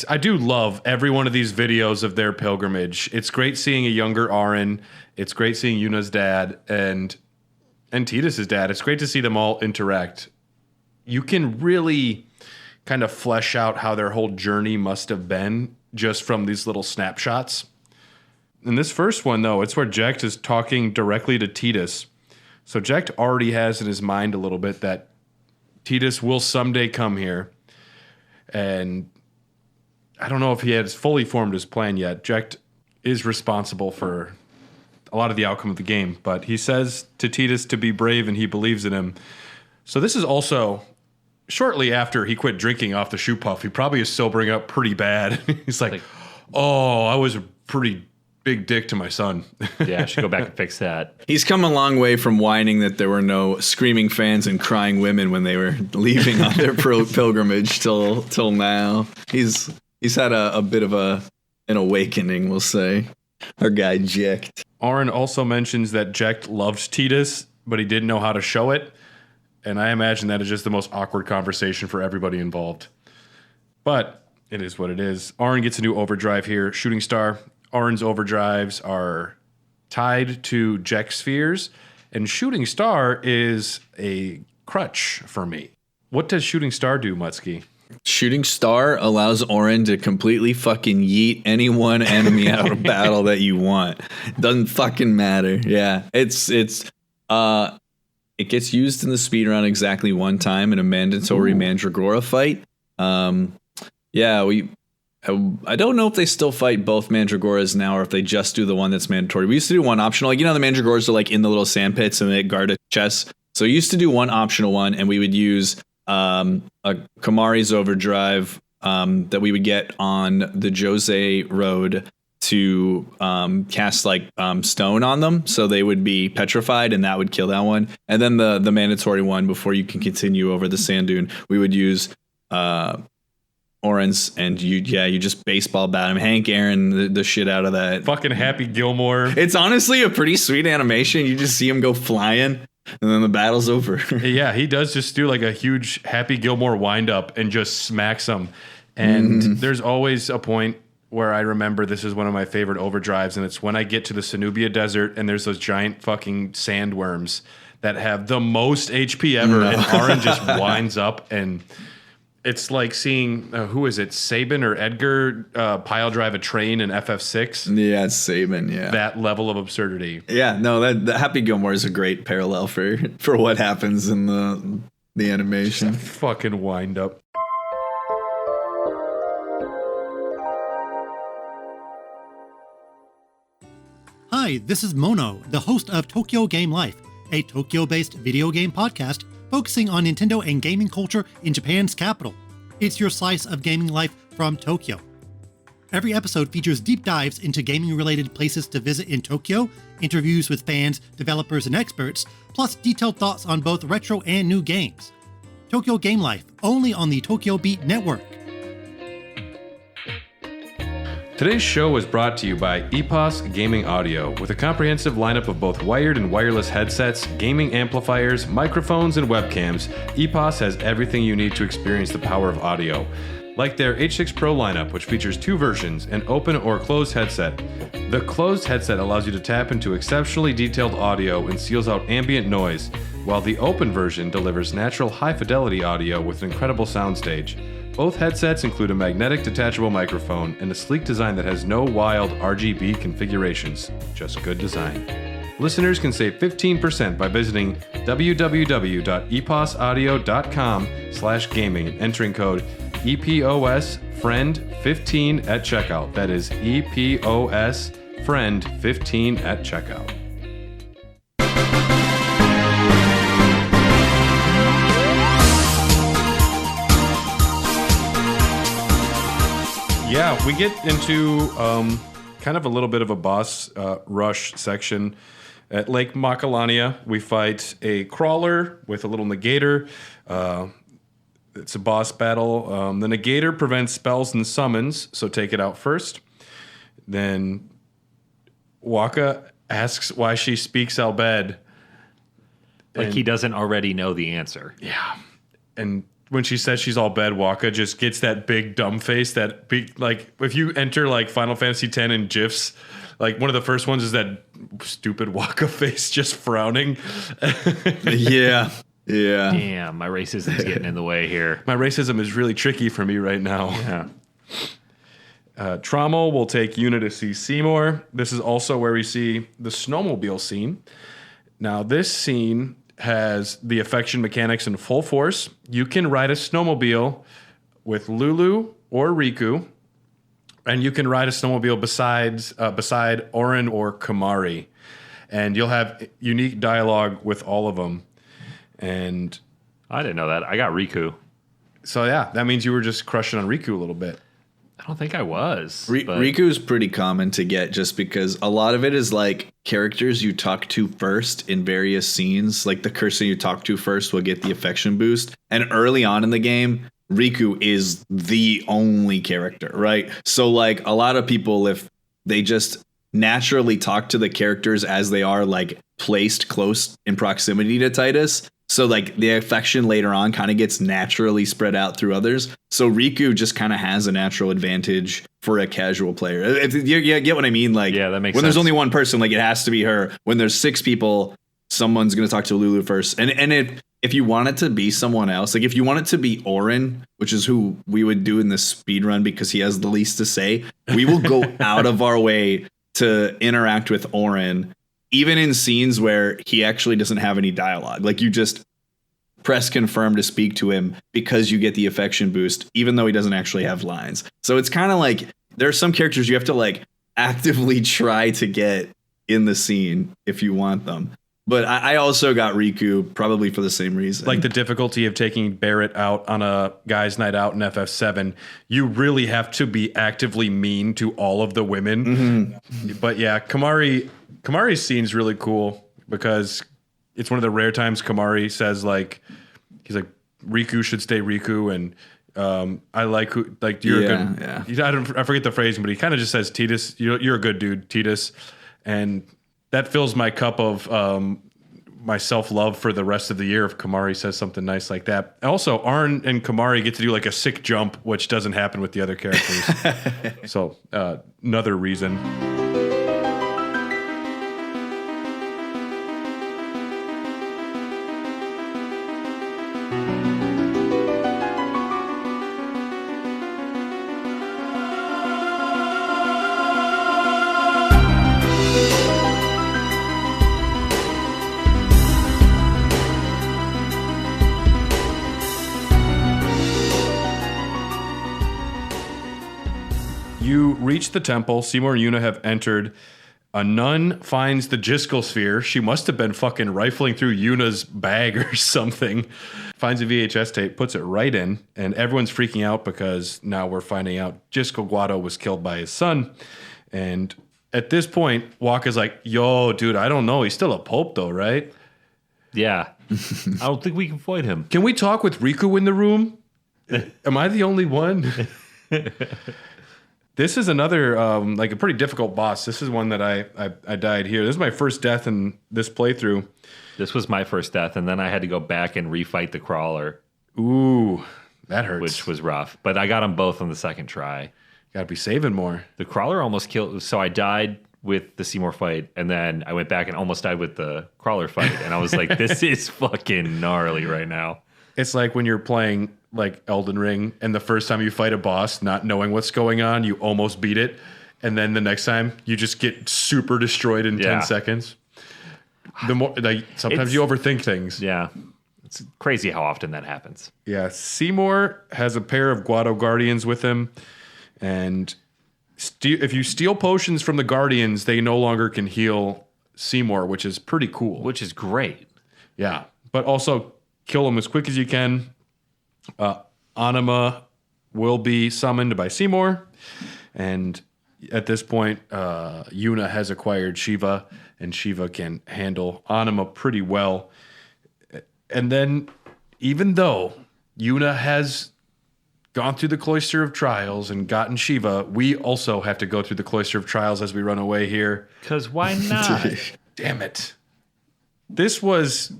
I do love every one of these videos of their pilgrimage. It's great seeing a younger Aaron. It's great seeing Yuna's dad and Tidus's dad. It's great to see them all interact. You can really kind of flesh out how their whole journey must have been just from these little snapshots. In this first one, though, it's where Jekt is talking directly to Tidus. So Jekt already has in his mind a little bit that Tidus will someday come here. And I don't know if he has fully formed his plan yet. Jekt is responsible for a lot of the outcome of the game, but he says to Tidus to be brave and he believes in him. So this is also shortly after he quit drinking off the shoe puff. He probably is sobering up pretty bad. He's like, oh, I was a pretty big dick to my son. Yeah, I should go back and fix that. He's come a long way from whining that there were no screaming fans and crying women when they were leaving on their pilgrimage till now. He's had a bit of an awakening, we'll say. Our guy Jekt. Aaron also mentions that Jekt loved Tidus, but he didn't know how to show it. And I imagine that is just the most awkward conversation for everybody involved. But it is what it is. Aaron gets a new overdrive here. Shooting Star. Aaron's overdrives are tied to Jekt spheres, and Shooting Star is a crutch for me. What does Shooting Star do, Muttski? Shooting Star allows Aaron to completely fucking yeet any one enemy out of battle that you want. Doesn't fucking matter. Yeah, it gets used in the speedrun exactly one time in a mandatory Mandragora fight. I don't know if they still fight both Mandragoras now or if they just do the one that's mandatory. We used to do one optional. Like, you know, the Mandragoras are like in the little sand pits and they guard a chest. So we used to do one optional one, and we would use a Kamari's overdrive that we would get on the Jose Road to cast like stone on them, so they would be petrified, and that would kill that one. And then the mandatory one before you can continue over the sand dune, we would use Orin's, and you just baseball bat him, Hank Aaron the shit out of that. Fucking Happy Gilmore. It's honestly a pretty sweet animation. You just see him go flying, and then the battle's over. Yeah, he does just do like a huge Happy Gilmore wind up and just smacks them. And there's always a point where I remember this is one of my favorite overdrives, and it's when I get to the Sanubia Desert and there's those giant fucking sandworms that have the most HP ever, and Arin just winds up, and it's like seeing who is it, Sabin or Edgar pile drive a train in FF6. Yeah, it's Sabin. Yeah, that level of absurdity. Yeah, no, that Happy Gilmore is a great parallel for what happens in the animation. Fucking wind up. Hi, this is Mono, the host of Tokyo Game Life, a Tokyo-based video game podcast focusing on Nintendo and gaming culture in Japan's capital. It's your slice of gaming life from Tokyo. Every episode features deep dives into gaming-related places to visit in Tokyo, interviews with fans, developers, and experts, plus detailed thoughts on both retro and new games. Tokyo Game Life, only on the Tokyo Beat Network. Today's show is brought to you by EPOS Gaming Audio, with a comprehensive lineup of both wired and wireless headsets, gaming amplifiers, microphones, and webcams. EPOS has everything you need to experience the power of audio. Like their H6 Pro lineup, which features two versions, an open or closed headset. The closed headset allows you to tap into exceptionally detailed audio and seals out ambient noise, while the open version delivers natural high-fidelity audio with an incredible soundstage. Both headsets include a magnetic detachable microphone and a sleek design that has no wild RGB configurations, just good design. Listeners can save 15% by visiting www.eposaudio.com/gaming and entering code EPOSFRIEND15 at checkout. That is EPOSFRIEND15 at checkout. Yeah, we get into kind of a little bit of a boss rush section. At Lake Macalania, we fight a crawler with a little negator. It's a boss battle. The negator prevents spells and summons, so take it out first. Then Wakka asks why she speaks Bhed. Like he doesn't already know the answer. Yeah. And when she says she's all Bhed, Wakka just gets that big dumb face. That big, like, if you enter like Final Fantasy X in GIFs, like one of the first ones is that stupid Wakka face just frowning. Yeah. Yeah. Damn, my racism's getting in the way here. My racism is really tricky for me right now. Yeah. Trommel will take Yuna to see Seymour. This is also where we see the snowmobile scene. Now, this scene has the affection mechanics in full force. You can ride a snowmobile with Lulu or Riku, and you can ride a snowmobile beside Orin or Kamari, and you'll have unique dialogue with all of them. And I didn't know that. I got Riku. So yeah, that means you were just crushing on Riku a little bit. I don't think I was. Riku's pretty common to get just because a lot of it is like characters you talk to first in various scenes. Like the person you talk to first will get the affection boost. And early on in the game, Riku is the only character, right? So like a lot of people, if they just naturally talk to the characters as they are like placed close in proximity to Titus, so like the affection later on kind of gets naturally spread out through others. So Riku just kind of has a natural advantage for a casual player. If you get what I mean? Like, yeah, that makes when sense. There's only one person, like it has to be her. When there's six people, someone's going to talk to Lulu first. And if you want it to be someone else, like if you want it to be Orin, which is who we would do in the speed run because he has the least to say, we will go out of our way to interact with Orin, even in scenes where he actually doesn't have any dialogue. Like you just press confirm to speak to him because you get the affection boost, even though he doesn't actually have lines. So it's kind of like there are some characters you have to like actively try to get in the scene if you want them. But I also got Riku probably for the same reason. Like the difficulty of taking Barrett out on a guy's night out in FF7, you really have to be actively mean to all of the women. Mm-hmm. But yeah, Kamari's scene's really cool because it's one of the rare times Kamari says he's like Riku should stay Riku, and I like who like you're a good. Yeah. I forget the phrasing, but he kind of just says Titus, you're a good dude, Titus, and that fills my cup of my self-love for the rest of the year if Kamari says something nice like that. Also, Arn and Kamari get to do like a sick jump, which doesn't happen with the other characters. So another reason. You reach the temple. Seymour and Yuna have entered. A nun finds the Jiskel sphere. She must have been fucking rifling through Yuna's bag or something. Finds a VHS tape, puts it right in, and everyone's freaking out because now we're finding out Jiskel Guado was killed by his son. And at this point, Wakka's like, yo, dude, I don't know. He's still a pope though, right? Yeah. I don't think we can avoid him. Can we talk with Riku in the room? Am I the only one? This is another, like a pretty difficult boss. This is one that I died here. This is my first death in this playthrough. This was my first death, and then I had to go back and refight the crawler. Ooh, that hurts. Which was rough. But I got them both on the second try. Gotta be saving more. The crawler almost killed. So I died with the Seymour fight, and then I went back and almost died with the crawler fight. And I was like, this is fucking gnarly right now. It's like when you're playing like Elden Ring, and the first time you fight a boss, not knowing what's going on, you almost beat it. And then the next time, you just get super destroyed in 10 seconds. The more, like, sometimes you overthink things. Yeah. It's crazy how often that happens. Yeah. Seymour has a pair of Guado Guardians with him. And if you steal potions from the Guardians, they no longer can heal Seymour, which is pretty cool. Which is great. Yeah. But also kill him as quick as you can. Anima will be summoned by Seymour. And at this point, Yuna has acquired Shiva, and Shiva can handle Anima pretty well. And then, even though Yuna has gone through the Cloister of Trials and gotten Shiva, we also have to go through the Cloister of Trials as we run away here. Because why not? Damn it. This was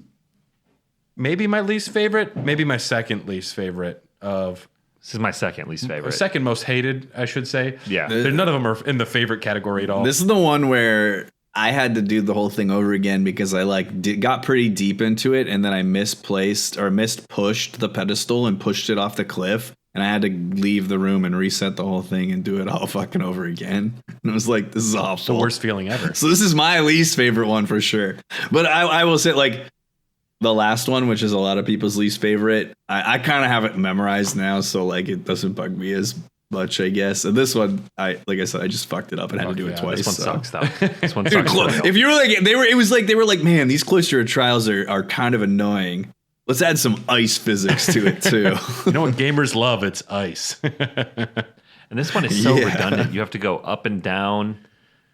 maybe my least favorite, maybe my second least favorite of... This is my second least favorite. Second most hated, I should say. Yeah. None of them are in the favorite category at all. This is the one where I had to do the whole thing over again because I got pretty deep into it, and then I mispushed the pedestal and pushed it off the cliff, and I had to leave the room and reset the whole thing and do it all fucking over again. And I was like, this is awful. The worst feeling ever. So this is my least favorite one for sure. But I will say, like, the last one, which is a lot of people's least favorite, I kind of have it memorized now, so like it doesn't bug me as much, I guess. And this one, like I said, I just fucked it up and had to do it twice. This one sucks though. This one Dude, sucks. if you were like, they were like, man, these Cloister of Trials are kind of annoying. Let's add some ice physics to it too. You know what gamers love? It's ice. And this one is so redundant. You have to go up and down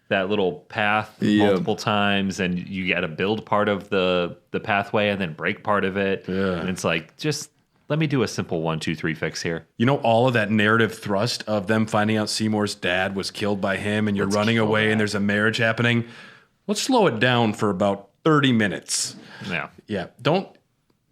that little path multiple times, and you got to build part of the pathway and then break part of it. Yeah. And it's like, just let me do a simple 1, 2, 3 fix here. You know, all of that narrative thrust of them finding out Seymour's dad was killed by him, and you're running away and there's a marriage happening. Let's slow it down for about 30 minutes. Yeah. Yeah. Do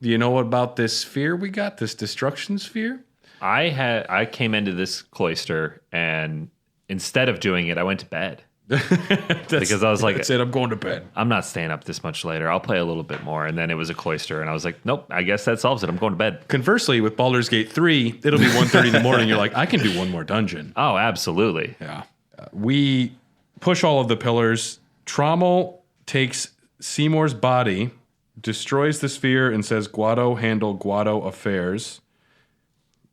you know about this sphere we got, this destruction sphere? I came into this cloister, and instead of doing it, I went to bed. Because I was like, that's it, I'm going to bed. I'm not staying up this much later. I'll play a little bit more. And then it was a cloister, and I was like, nope, I guess that solves it. I'm going to bed. Conversely, with Baldur's Gate 3, it'll be 1:30 in the morning. You're like, I can do one more dungeon. Oh, absolutely. Yeah. We push all of the pillars. Trommel takes Seymour's body, destroys the sphere, and says, Guado handle Guado affairs.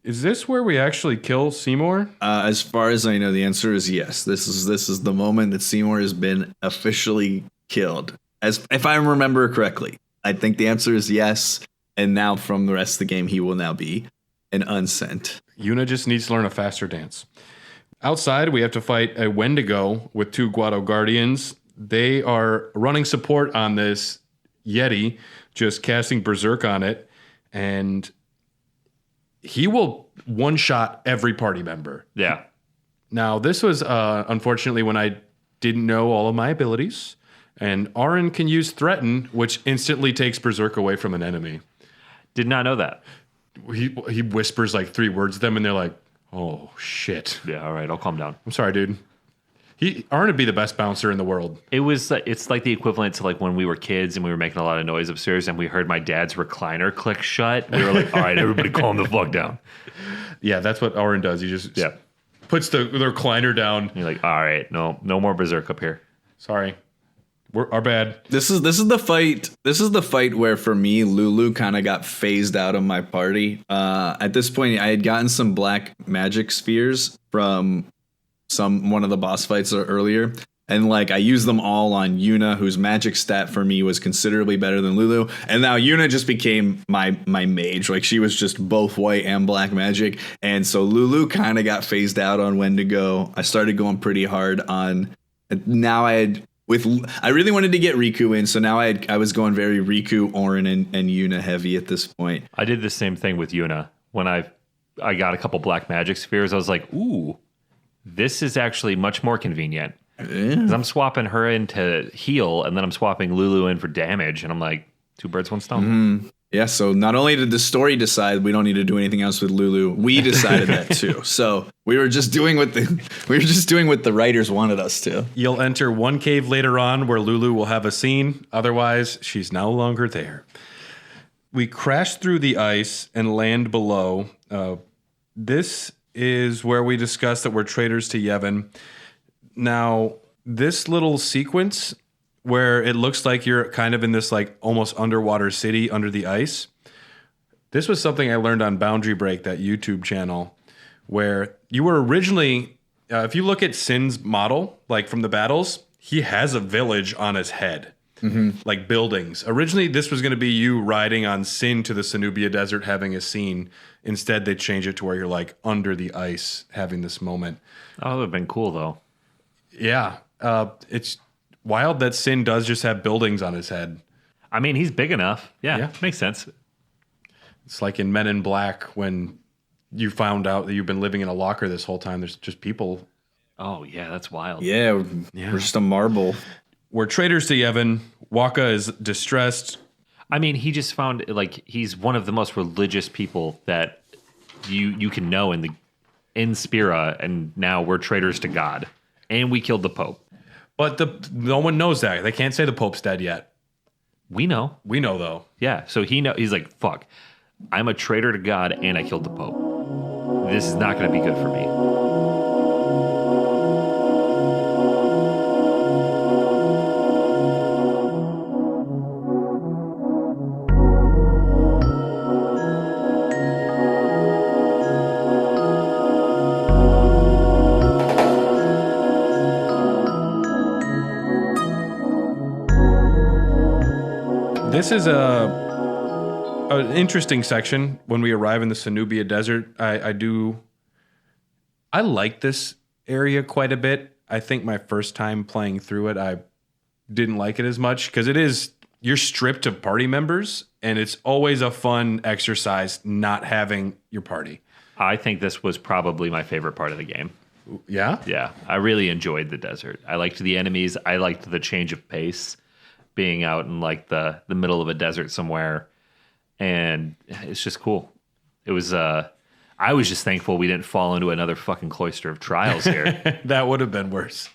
Is this where we actually kill Seymour? As far as I know, the answer is yes. This is the moment that Seymour has been officially killed. as if I remember correctly. I think the answer is yes. And now from the rest of the game, he will now be an unsent. Yuna just needs to learn a faster dance. Outside, we have to fight a Wendigo with 2 Guado Guardians. They are running support on this Yeti, just casting Berserk on it, and he will one-shot every party member. Yeah. Now, this was, unfortunately, when I didn't know all of my abilities, and Auron can use Threaten, which instantly takes Berserk away from an enemy. Did not know that. He whispers like 3 words to them, and they're like, oh, shit. Yeah, all right, I'll calm down. I'm sorry, dude. Auron would be the best bouncer in the world. It's like the equivalent to like when we were kids and we were making a lot of noise upstairs and we heard my dad's recliner click shut. We were like, all right, everybody calm the fuck down. Yeah, that's what Auron does. He just puts the recliner down. And you're like, all right, no more Berserk up here. Sorry. Our bad. This is the fight. This is the fight where for me, Lulu kind of got phased out of my party. At this point, I had gotten some black magic spheres from one of the boss fights earlier. And like I used them all on Yuna, whose magic stat for me was considerably better than Lulu. And now Yuna just became my mage. Like she was just both white and black magic. And so Lulu kind of got phased out on when to go. I started going pretty hard on. Now I really wanted to get Riku in, so now I was going very Riku, Auron, and Yuna heavy at this point. I did the same thing with Yuna. When I got a couple black magic spheres, I was like, ooh, this is actually much more convenient. Because I'm swapping her into heal, and then I'm swapping Lulu in for damage, and I'm like, 2 birds, 1 stone. Mm-hmm. Yeah, so not only did the story decide we don't need to do anything else with Lulu, we decided that too. So we were just doing what the writers wanted us to. You'll enter one cave later on where Lulu will have a scene. Otherwise, she's no longer there. We crash through the ice and land below. This is where we discuss that we're traitors to Yevon. Now, this little sequence where it looks like you're kind of in this like almost underwater city under the ice. This was something I learned on Boundary Break, that YouTube channel, where you were originally, if you look at Sin's model, like from the battles, he has a village on his head, like buildings. Originally, this was going to be you riding on Sin to the Cenubia Desert having a scene. Instead, they changed it to where you're like under the ice having this moment. Oh, that would have been cool, though. Yeah. It's wild that Sin does just have buildings on his head. I mean, he's big enough. Yeah. Makes sense. It's like in Men in Black when you found out that you've been living in a locker this whole time. There's just people. Oh, yeah, that's wild. Yeah, we're just a marble. We're traitors to Yevon. Wakka is distressed. I mean, he just found, like, he's one of the most religious people that you can know in Spira, and now we're traitors to God. And we killed the Pope. But no one knows that. They can't say the Pope's dead yet. We know. We know, though. Yeah, so he's like, fuck, I'm a traitor to God and I killed the Pope. This is not going to be good for me. This is an interesting section when we arrive in the Cenubia Desert. I like this area quite a bit. I think my first time playing through it, I didn't like it as much because you're stripped of party members, and it's always a fun exercise not having your party. I think this was probably my favorite part of the game. Yeah? Yeah, I really enjoyed the desert. I liked the enemies. I liked the change of pace, being out in like the middle of a desert somewhere, and it's just cool. It was I was just thankful we didn't fall into another fucking cloister of trials here. That would have been worse.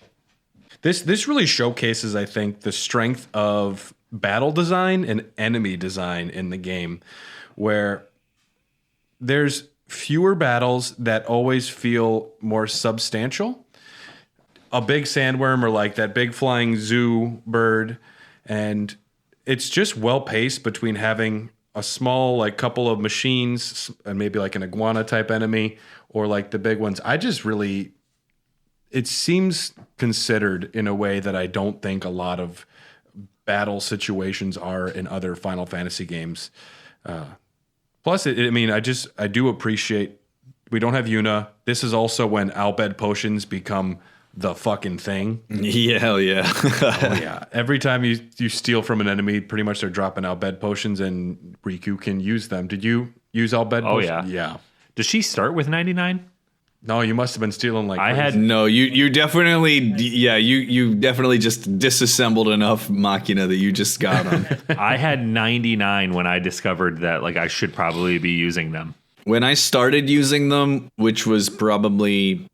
This really showcases, I think, the strength of battle design and enemy design in the game, where there's fewer battles that always feel more substantial. A big sandworm or like that big flying zoo bird. And it's just well paced between having a small like couple of machines and maybe like an iguana type enemy or like the big ones. It seems considered in a way that I don't think a lot of battle situations are in other Final Fantasy games. Plus, I do appreciate we don't have Yuna. This is also when Bhed potions become the fucking thing. Yeah, hell yeah. Oh yeah. Every time you steal from an enemy, pretty much they're dropping Bhed potions, and Riku can use them. Did you use Bhed potions? Oh yeah. Yeah. Does she start with 99? No, you must have been stealing like I crazy. had No, you definitely, you definitely just disassembled enough Machina that you just got them. I had 99 when I discovered that like I should probably be using them. When I started using them, which was probably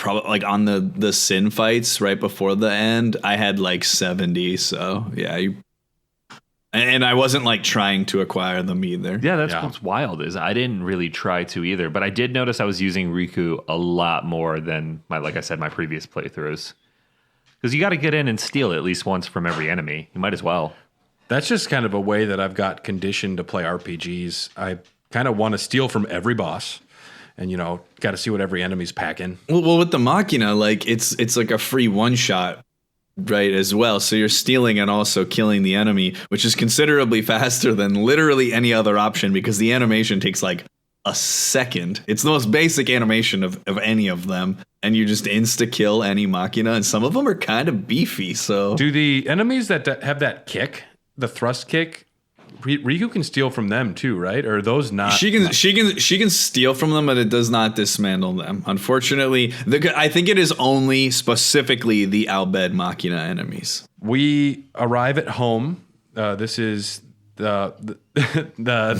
like on the Sin fights right before the end, I had like 70. So yeah, and I wasn't like trying to acquire them either. Yeah, that's what's wild is I didn't really try to either, but I did notice I was using Riku a lot more than my previous playthroughs. Because you got to get in and steal at least once from every enemy. You might as well. That's just kind of a way that I've got conditioned to play RPGs. I kind of want to steal from every boss, and got to see what every enemy's packing. Well, with the Machina, like it's like a free one shot, right? As well, so you're stealing and also killing the enemy, which is considerably faster than literally any other option because the animation takes like a second. It's the most basic animation of any of them, and you just insta kill any Machina, and some of them are kind of beefy. So, do the enemies that have that kick, the thrust kick? Riku can steal from them too, right? Or are those not? She can steal from them, but it does not dismantle them. Unfortunately, I think it is only specifically the Bhed Machina enemies. We arrive at home. This is the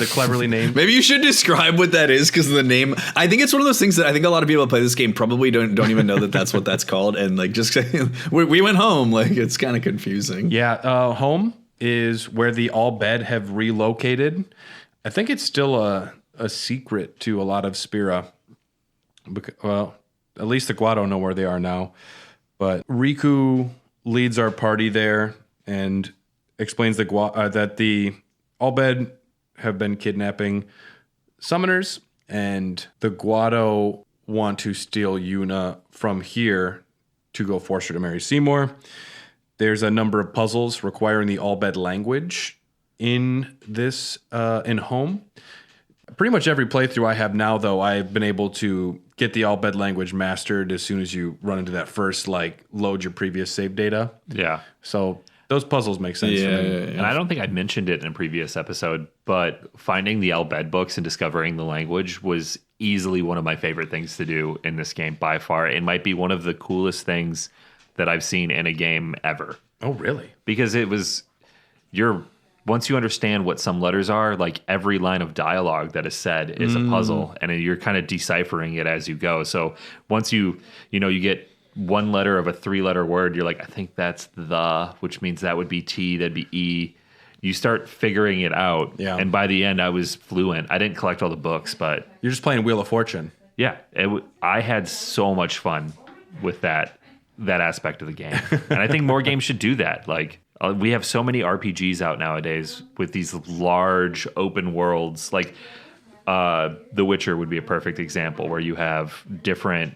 cleverly named. Maybe you should describe what that is, because the name. I think it's one of those things that I think a lot of people that play this game probably don't even know that that's what that's called, and like just we went home. Like it's kind of confusing. Yeah, home is where the Bhed have relocated. I think it's still a secret to a lot of Spira. Well, at least the Guado know where they are now. But Riku leads our party there and explains that the Bhed have been kidnapping summoners, and the Guado want to steal Yuna from here to go force her to marry Seymour. There's a number of puzzles requiring the Bhed language in this in home. Pretty much every playthrough I have now, though, I've been able to get the Bhed language mastered as soon as you run into that first, like, load your previous save data. Yeah. So those puzzles make sense to me. And I don't think I mentioned it in a previous episode, but finding the Bhed books and discovering the language was easily one of my favorite things to do in this game by far. It might be one of the coolest things that I've seen in a game ever. Oh, really? Because once you understand what some letters are, like every line of dialogue that is said is a puzzle, and you're kind of deciphering it as you go. So once you get one letter of a 3-letter word, you're like, I think that's the, which means that would be T, that'd be E. You start figuring it out. Yeah. And by the end, I was fluent. I didn't collect all the books, but You're just playing Wheel of Fortune. yeah, I had so much fun with that aspect of the game. And I think more games should do that. Like, we have so many RPGs out nowadays with these large open worlds. Like, The Witcher would be a perfect example, where you have different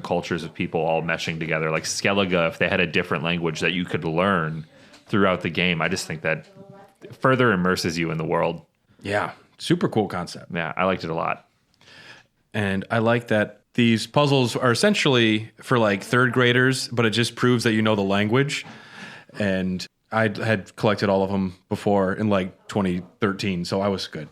cultures of people all meshing together. Like Skellige, if they had a different language that you could learn throughout the game, I just think that further immerses you in the world. Yeah, super cool concept. Yeah, I liked it a lot. And I like that these puzzles are essentially for like third graders, but it just proves that you know the language. And I had collected all of them before in like 2013, so I was good.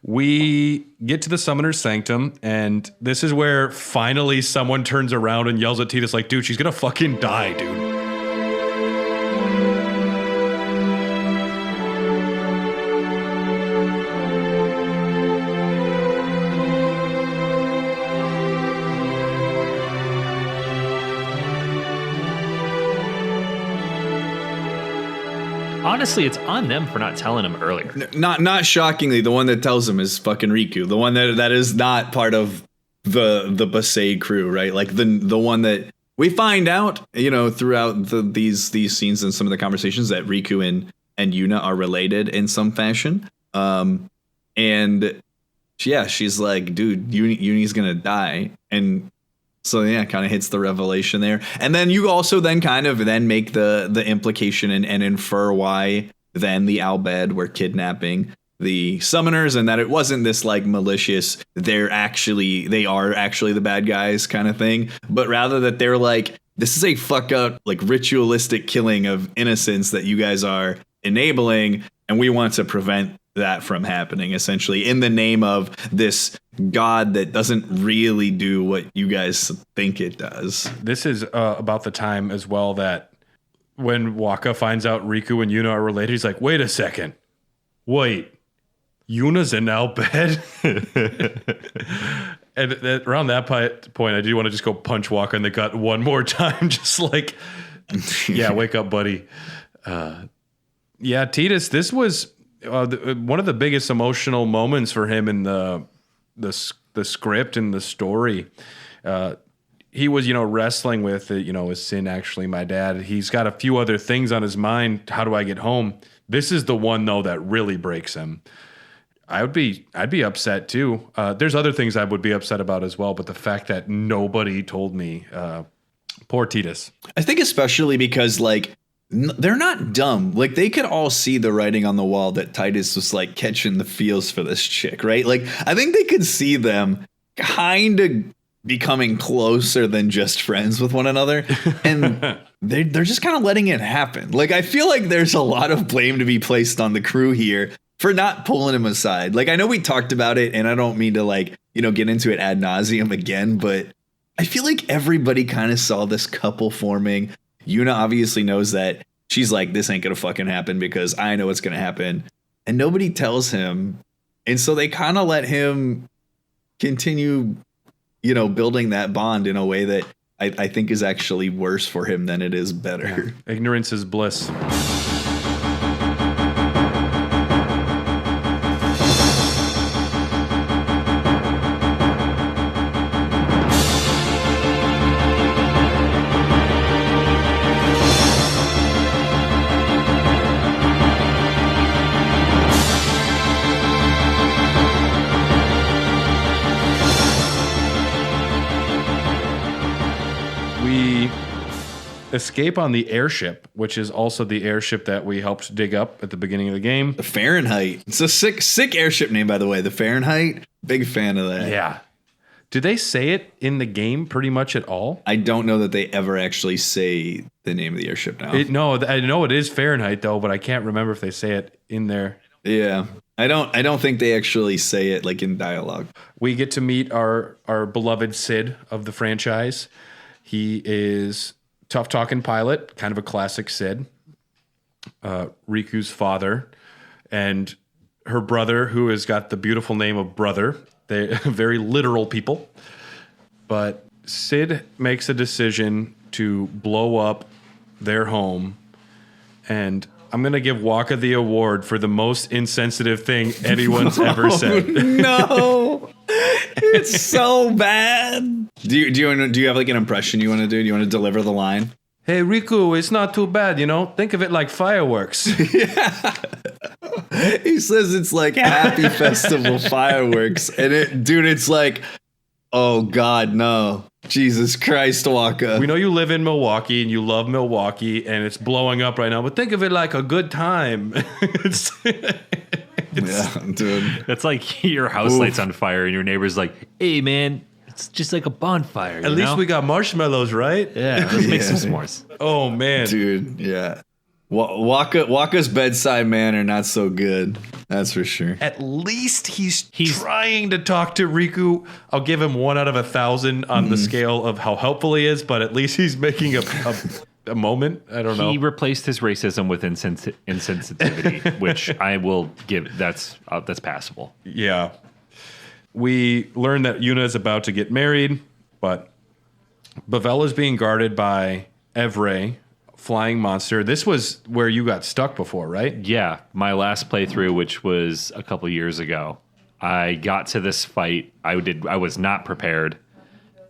We get to the Summoner's Sanctum, and this is where finally someone turns around and yells at Tidus like, dude, she's gonna fucking die, dude. Honestly, it's on them for not telling him earlier. Not shockingly, the one that tells him is fucking Riku. The one that is not part of the Basei crew, right? Like the one that we find out, throughout these scenes and some of the conversations, that Riku and Yuna are related in some fashion. And yeah, she's like, dude, Yuni's gonna die. And So yeah, kind of hits the revelation there. And then you also then kind of then make the implication and infer why then the Al Bhed were kidnapping the summoners, and that it wasn't this like malicious, they are actually the bad guys kind of thing, but rather that they're like, this is a fuck up, like ritualistic killing of innocents that you guys are enabling, and we want to prevent that from happening, essentially, in the name of this god that doesn't really do what you guys think it does. This is about the time as well that when Wakka finds out Riku and Yuna are related, he's like, wait a second. Wait, Yuna's an Al Bhed? And around that point, I do want to just go punch Wakka in the gut one more time. Just like, yeah, wake up, buddy. Yeah, Titus, this was one of the biggest emotional moments for him in the script and the story. He was, wrestling with, is sin actually my dad? He's got a few other things on his mind. How do I get home? This is the one, though, that really breaks him. I'd be upset too. There's other things I would be upset about as well, but the fact that nobody told me, poor Titus. I think especially because like they're not dumb. Like they could all see the writing on the wall that Titus was like catching the feels for this chick, right? Like I think they could see them kind of becoming closer than just friends with one another, and they're just kind of letting it happen. Like I feel like there's a lot of blame to be placed on the crew here for not pulling him aside. Like I know we talked about it, and I don't mean to like get into it ad nauseum again, but I feel like everybody kind of saw this couple forming. Yuna obviously knows that. She's like, this ain't gonna fucking happen because I know it's gonna happen, and nobody tells him, and so they kind of let him continue building that bond in a way that I think is actually worse for him than it is better. Yeah. Ignorance is bliss. Escape on the airship, which is also the airship that we helped dig up at the beginning of the game. The Fahrenheit. It's a sick airship name, by the way. The Fahrenheit. Big fan of that. Yeah. Do they say it in the game pretty much at all? I don't know that they ever actually say the name of the airship now. No, I know it is Fahrenheit though, but I can't remember if they say it in there. Yeah. I don't think they actually say it like in dialogue. We get to meet our beloved Sid of the franchise. He is tough talking pilot, kind of a classic Sid. Riku's father and her brother, who has got the beautiful name of Brother. They're very literal people. But Sid makes a decision to blow up their home. And I'm going to give Wakka the award for the most insensitive thing anyone's ever said. No. It's so bad. Do you have like an impression you want to do? Do you want to deliver the line? Hey, Riku, it's not too bad, Think of it like fireworks. Yeah. He says it's like happy festival fireworks. And it's like, oh God, no. Jesus Christ, Wakka. We know you live in Milwaukee and you love Milwaukee and it's blowing up right now, but think of it like a good time. Yeah, dude. That's like your house lights on fire and your neighbor's like, hey, man, it's just like a bonfire. At least we got marshmallows, right? Yeah, let's make some s'mores. Oh, man. Dude, yeah. Wakka's bedside manner, not so good. That's for sure. At least he's trying to talk to Riku. I'll give him 1 out of 1,000 on the scale of how helpful he is, but at least he's making a moment. I don't know. He replaced his racism with insensitivity, which I will give. That's passable. Yeah. We learn that Yuna is about to get married, but Bevelle is being guarded by Evray, flying monster. This was where you got stuck before, right? Yeah. My last playthrough, which was a couple years ago, I got to this fight. I was not prepared,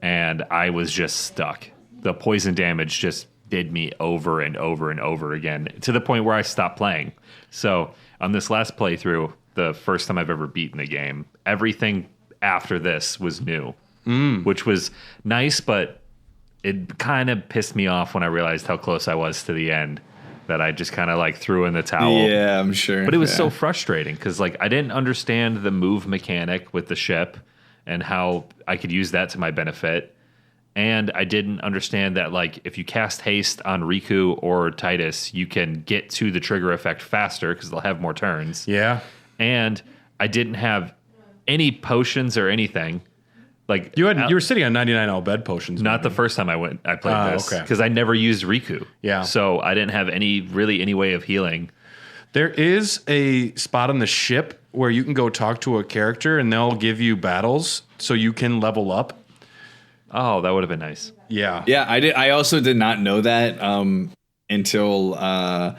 and I was just stuck. The poison damage just did me over and over and over again to the point where I stopped playing. So on this last playthrough, the first time I've ever beaten a game, everything after this was new. which was nice, but it kind of pissed me off when I realized how close I was to the end, that I just kind of like threw in the towel. Yeah, I'm sure. But it was so frustrating because like I didn't understand the move mechanic with the ship and how I could use that to my benefit. And I didn't understand that, like, if you cast haste on Riku or Titus, you can get to the trigger effect faster because they'll have more turns. Yeah. And I didn't have any potions or anything. Like You were sitting on 99 bed potions. not the first time I played this okay. because I never used Riku. Yeah. So I didn't have any way of healing. There is a spot on the ship where you can go talk to a character and they'll give you battles so you can level up. Oh, that would have been nice. Yeah. Yeah, I did. I also did not know that until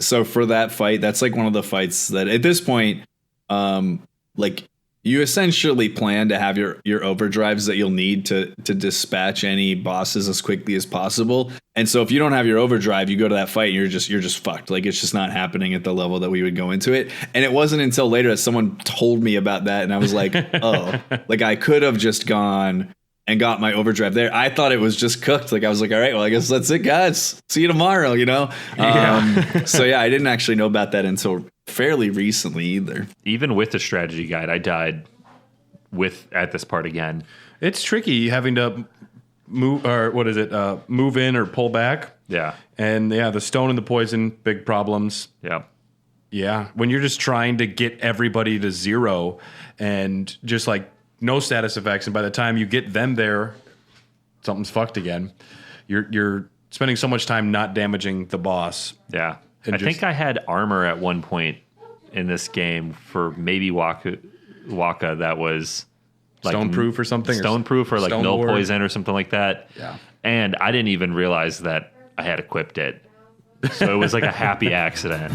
so for that fight, that's like one of the fights that at this point, like you essentially plan to have your overdrives that you'll need to dispatch any bosses as quickly as possible. And so if you don't have your overdrive, you go to that fight and you're just fucked. Like it's just not happening at the level that we would go into it. And it wasn't until later that someone told me about that, and I was like, oh, like I could have just gone and got my overdrive there. I thought it was just cooked. Like I was like, all right, well, I guess that's it, guys. See you tomorrow, you know? So yeah, I didn't actually know about that until fairly recently either. Even with the strategy guide, I died at this part again. It's tricky having to move, or what is it? Move in or pull back. Yeah. And yeah, the stone and the poison, big problems. Yeah. Yeah. When you're just trying to get everybody to 0 and just like no status effects, and by the time you get them there, something's fucked again. You're spending so much time not damaging the boss. Yeah. And I think I had armor at one point in this game for maybe Wakka that was like Stone-proof or something? Stone-proof or like Stone no Ward? poison or something like that. Yeah. And I didn't even realize that I had equipped it. So it was like a happy accident.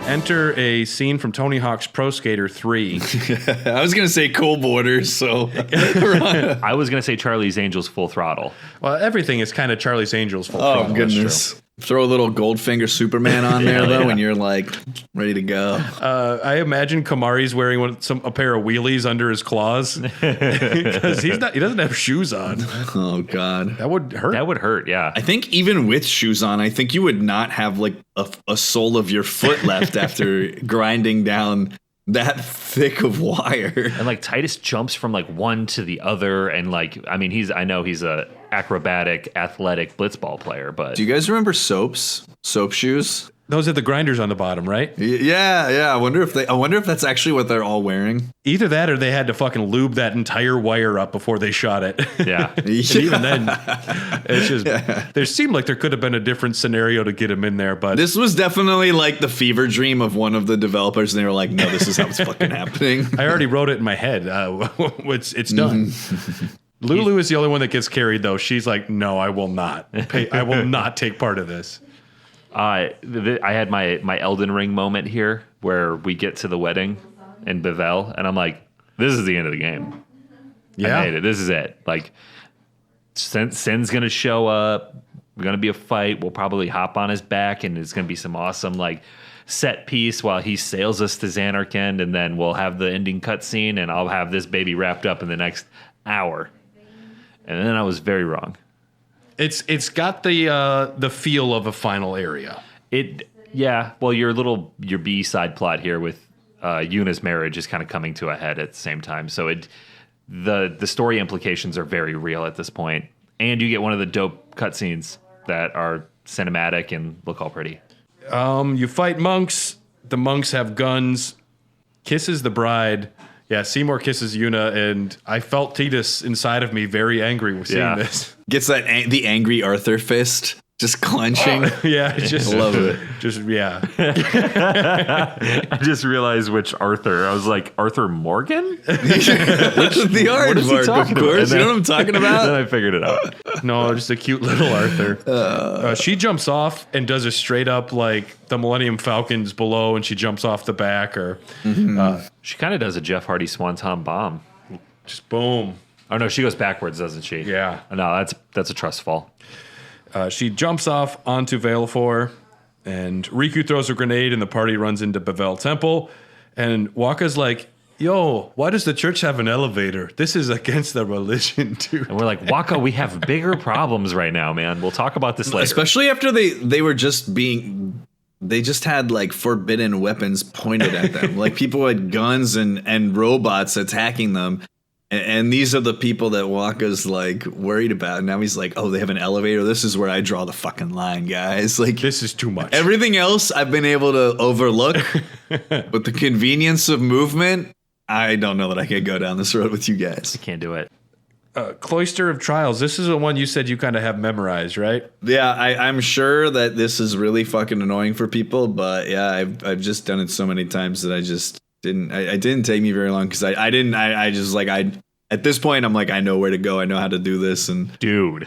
Enter a scene from Tony Hawk's Pro Skater 3. I was gonna say Cool Borders, so I was going to say Charlie's Angels Full Throttle. Well, everything is kind of Charlie's Angels full oh throttle, that's goodness. true. Throw a little Goldfinger Superman on there though, and you're like ready to go. I imagine Kamari's wearing a pair of wheelies under his claws because he doesn't have shoes on. Oh god, That would hurt. That would hurt, yeah. I think even with shoes on, I think you would not have like a sole of your foot left after grinding down that thick of wire. And like Titus jumps from like one to the other, and like I mean I know he's a acrobatic, athletic blitzball player, but Do you guys remember soap shoes? Those are the grinders on the bottom, right? Yeah. I wonder if that's actually what they're all wearing. Either that or they had to fucking lube that entire wire up before they shot it. yeah. And even then, it's just there seemed like there could have been a different scenario to get him in there, but This was definitely like the fever dream of one of the developers, and they were like, "No, this is how it's fucking happening." I already wrote it in my head. It's done. Lulu is the only one that gets carried, though. She's like, "No, I will not. I will not take part of this." I had my Elden Ring moment here where we get to the wedding in Bevel, and I'm like, this is the end of the game. Yeah. I made it. This is it. Like, Sen's going to show up. We're going to be a fight. We'll probably hop on his back, and it's going to be some awesome, like, set piece while he sails us to Zanarkand, and then we'll have the ending cutscene, and I'll have this baby wrapped up in the next hour. And then I was very wrong. It's got the feel of a final area. Well, your B side plot here with Yuna's marriage is kind of coming to a head at the same time. So the story implications are very real at this point, and you get one of the dope cutscenes that are cinematic and look all pretty. You fight monks. The monks have guns. Kisses the bride. Yeah, Seymour kisses Yuna, and I felt Titus inside of me very angry with seeing this. Gets the angry Arthur fist Just clenching. Yeah, just Love it. Just yeah. I just realized which Arthur. I was like, Arthur Morgan? Which is the What is he aardvark, talking of about? course. And You know what I'm talking about? Then I figured it out. No, just a cute little Arthur. She jumps off and does a straight up like the Millennium Falcon's below, and she jumps off the back, or She kind of does a Jeff Hardy Swanton bomb. just boom. Oh no, she goes backwards, doesn't she? Yeah. No, that's a trust fall. She jumps off onto Valefor, and Riku throws a grenade, and the party runs into Bevel Temple. And Wakka's like, yo, why does the church have an elevator? This is against the religion, dude. And we're like, Wakka, we have bigger problems right now, man. We'll talk about this later. Especially after they were just being, they just had like forbidden weapons pointed at them. Like people had guns and robots attacking them. And these are the people that Wakka's like worried about. Now he's like, oh, they have an elevator. This is where I draw the fucking line, guys. Like This is too much. everything else I've been able to overlook, but the convenience of movement, I don't know that I could go down this road with you guys. Can't do it. Cloister of Trials. This is the one you said you kind of have memorized, right? Yeah, I'm sure that this is really fucking annoying for people, but yeah, I've just done it so many times that I just didn't. It didn't take me very long because I just like at this point I'm like I know where to go. I know how to do this, and Dude.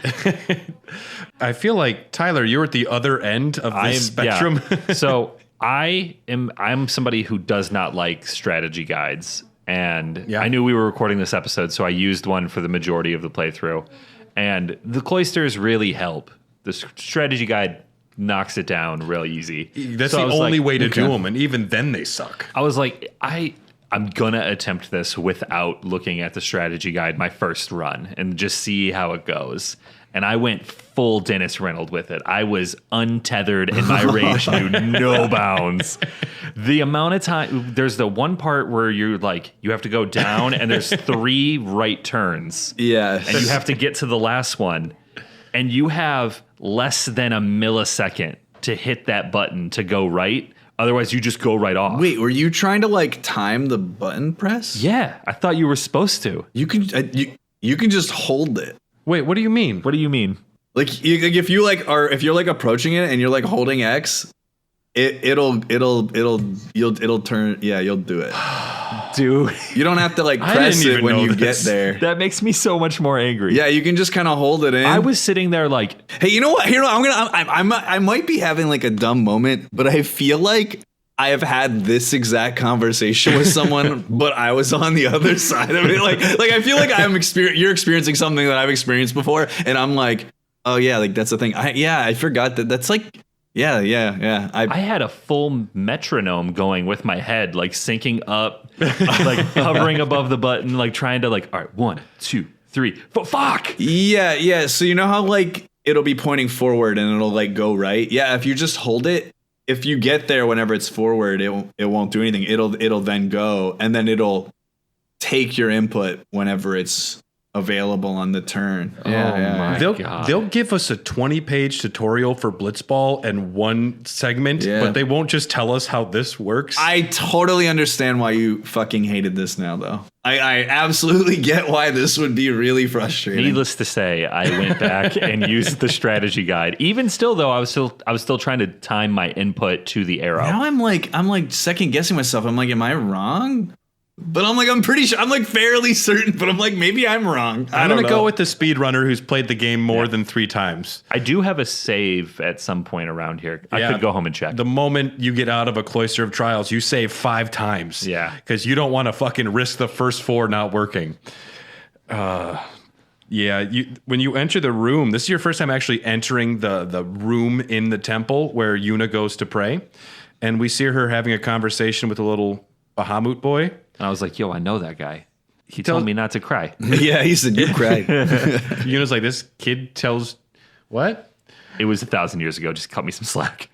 I feel like, Tyler, you're at the other end of this spectrum. Yeah. So I'm somebody who does not like strategy guides. And Yeah. I knew we were recording this episode, so I used one for the majority of the playthrough. And the cloisters really help. The strategy guide knocks it down real easy. That's So I the was only like- way to do them, and even then they suck. I was like, I'm gonna attempt this without looking at the strategy guide my first run and just see how it goes. And I went full Dennis Reynolds with it. I was untethered and my rage knew no bounds. The amount of time, there's the one part where you're like, you have to go down and there's 3 right turns. yeah, And you have to get to the last one. And you have less than a millisecond to hit that button to go right. Otherwise, you just go right off. Wait, were you trying to like time the button press? Yeah, I thought you were supposed to. You can you can just hold it. Wait, what do you mean? What do you mean? Like if you like are if you're like approaching it and you're like holding X, it'll turn. Yeah, you'll do it. Dude, You don't have to like I press didn't it even when know you this. get there. that makes me so much more angry. Yeah, you can just kind of hold it in. I was sitting there like, Hey, you know what? Here, I might be having like a dumb moment, but I feel like I have had this exact conversation with someone, but I was on the other side of it. Like I feel like you're experiencing something that I've experienced before, and I'm like, oh yeah, like that's the thing. I forgot that's like, yeah. I had a full metronome going with my head, like syncing up, like hovering above the button, like trying to like, all right, 1, 2, 3, 4, fuck. Yeah. So you know how like it'll be pointing forward and it'll like go right. Yeah, if you just hold it. If you get there whenever it's forward, it won't do anything. It'll then go, and then it'll take your input whenever it's available on the turn. my God. They'll give us a 20-page tutorial for Blitzball and one segment, Yeah. but they won't just tell us how this works. I totally understand why you fucking hated this now, though. I absolutely get why this would be really frustrating. Needless to say, I went back and used the strategy guide. Even still, though, I was still trying to time my input to the arrow. Now I'm like second guessing myself. I'm like, am I wrong? But I'm pretty sure. I'm like fairly certain, but I'm like, maybe I'm wrong. I'm going to go with the speedrunner who's played the game more than 3 times. I do have a save at some point around here. I Yeah. could go home and check. The moment you get out of a Cloister of Trials, you save 5 times. Yeah. Because you don't want to fucking risk the first 4 not working. When you enter the room, this is your first time actually entering the room in the temple where Yuna goes to pray. And we see her having a conversation with a little Bahamut boy. And I was like, yo, I know that guy. He told me not to cry. Yeah, he said you cried. Yuna's like, this kid tells what? It was 1,000 years ago. Just cut me some slack.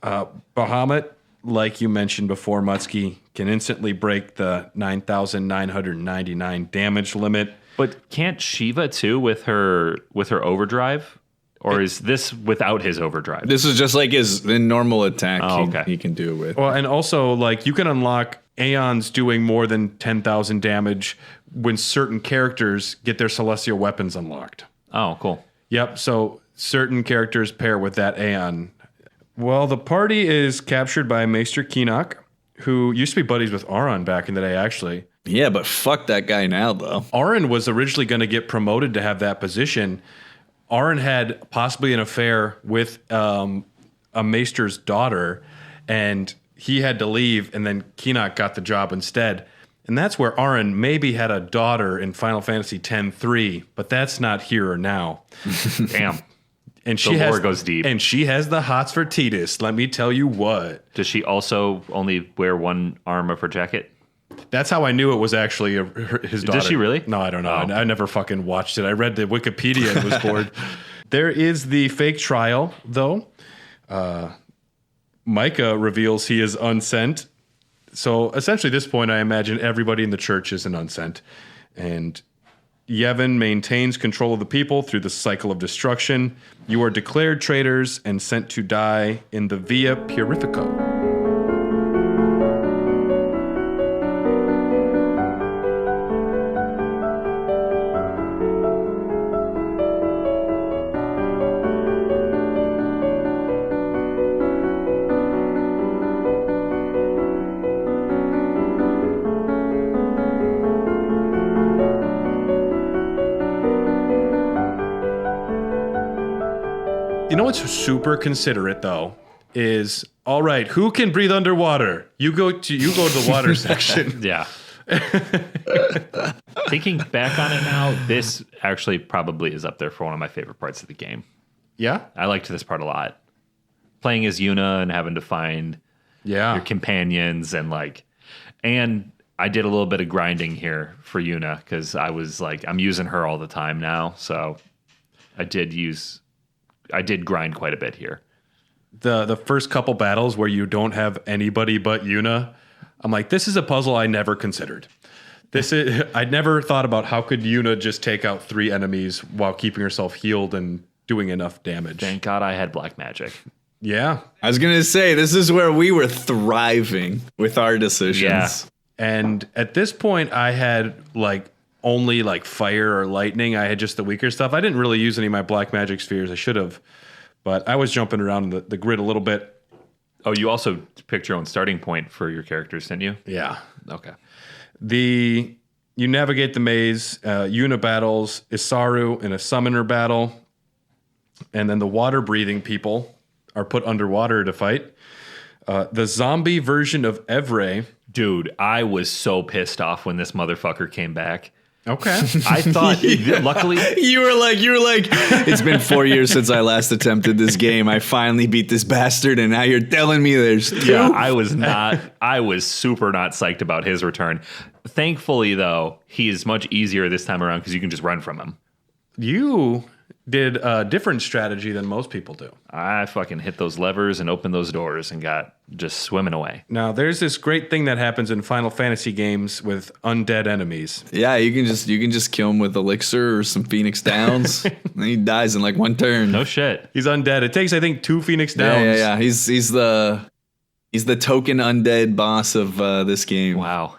Bahamut, like you mentioned before, Muttski, can instantly break the 9,999 damage limit. But can't Shiva too with her overdrive? Or is this without his overdrive? This is just like his normal attack. Oh, okay. He can do it with. Well, and also, like, you can unlock Aeons doing more than 10,000 damage when certain characters get their celestial weapons unlocked. Oh, cool. Yep. So certain characters pair with that Aeon. Well, the party is captured by Maester Keenock, who used to be buddies with Auron back in the day, actually. Yeah, but fuck that guy now, though. Auron was originally going to get promoted to have that position. Auron had possibly an affair with a Maester's daughter, and he had to leave, and then Keenock got the job instead. And that's where Auron maybe had a daughter in Final Fantasy X-3, but that's not here or now. Damn. And The lore goes deep. And she has the hots for Tidus, let me tell you what. Does she also only wear one arm of her jacket? That's how I knew it was actually his daughter. Does she really? No, I don't know. Oh. I never fucking watched it. I read the Wikipedia and was bored. There is the fake trial, though. Micah reveals he is unsent. So essentially at this point, I imagine everybody in the church is an unsent. And Yevon maintains control of the people through the cycle of destruction. You are declared traitors and sent to die in the Via Purifica. You know what's super considerate though is, all right, who can breathe underwater? You go to the water section. Yeah. Thinking back on it now, this actually probably is up there for one of my favorite parts of the game. Yeah? I liked this part a lot. Playing as Yuna and having to find your companions and I did a little bit of grinding here for Yuna because I was like, I'm using her all the time now. So I did grind quite a bit here. The first couple battles where you don't have anybody but Yuna, I'm like, this is a puzzle I never considered. I'd never thought about how could Yuna just take out 3 enemies while keeping herself healed and doing enough damage. Thank God I had black magic. Yeah. I was going to say, this is where we were thriving with our decisions. Yeah. And at this point, I had only fire or lightning. I had just the weaker stuff. I didn't really use any of my black magic spheres. I should have. But I was jumping around the grid a little bit. Oh, you also picked your own starting point for your characters, didn't you? Yeah. Okay. You navigate the maze. Yuna battles Isaru in a summoner battle. And then the water-breathing people are put underwater to fight. The zombie version of Evre. Dude, I was so pissed off when this motherfucker came back. Okay. I thought, luckily... You were like, it's been 4 years since I last attempted this game. I finally beat this bastard, and now you're telling me there's 2? Yeah, I was super not psyched about his return. Thankfully, though, he is much easier this time around because you can just run from him. You did a different strategy than most people do. I fucking hit those levers and opened those doors and got just swimming away. Now, there's this great thing that happens in Final Fantasy games with undead enemies. Yeah, you can just kill him with elixir or some Phoenix Downs. And he dies in 1 turn. No shit. He's undead. It takes, I think, 2 Phoenix Downs. Yeah. He's the token undead boss of this game. Wow.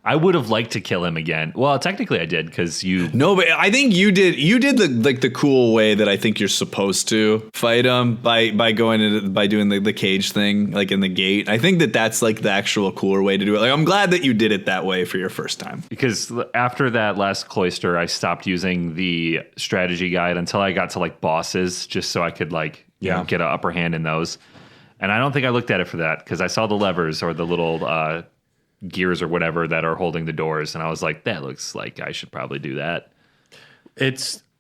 I would have liked to kill him again. Well, technically I did because you... No, but I think you did the cool way that I think you're supposed to fight him by doing the cage thing in the gate. I think that's the actual cooler way to do it. I'm glad that you did it that way for your first time. Because after that last cloister, I stopped using the strategy guide until I got to bosses, just so I could get an upper hand in those. And I don't think I looked at it for that because I saw the levers or the little gears or whatever that are holding the doors, and I was like, that looks like I should probably do that.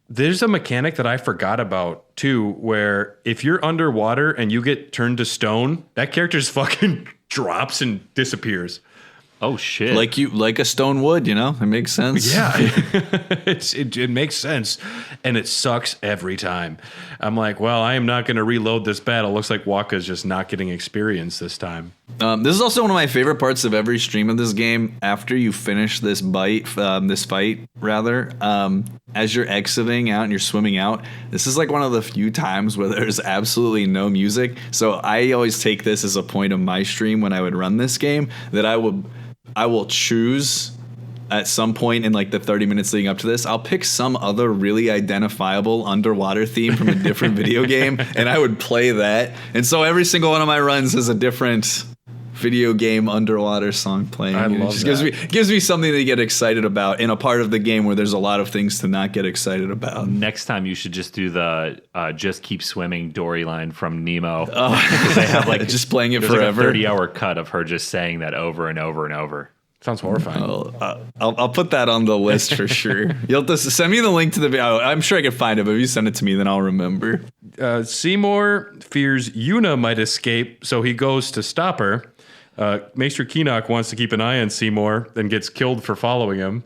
There's a mechanic that I forgot about too, where if you're underwater and you get turned to stone, that character just fucking drops and disappears. Oh shit! Like a stone would, it makes sense. Yeah, it makes sense, and it sucks every time. I'm like, well, I am not going to reload this battle. Looks like Wakka's just not getting experience this time. This is also one of my favorite parts of every stream of this game. After you finish this fight, as you're exiting out and you're swimming out, this is one of the few times where there's absolutely no music. So I always take this as a point of my stream when I would run this game that I will choose at some point in like the 30 minutes leading up to this, I'll pick some other really identifiable underwater theme from a different video game, and I would play that. And so every single one of my runs is a different video game underwater song playing. I and love it just gives me something to get excited about in a part of the game where there's a lot of things to not get excited about. Next time you should just do the just keep swimming Dory line from Nemo. Because they have like just playing it there's forever. Like a 30-hour cut of her just saying that over and over and over. Sounds horrifying. I'll put that on the list for sure. You'll have to send me the link to the video. I'm sure I can find it, but if you send it to me, then I'll remember. Seymour fears Yuna might escape, so he goes to stop her. Maester Keenock wants to keep an eye on Seymour, then gets killed for following him.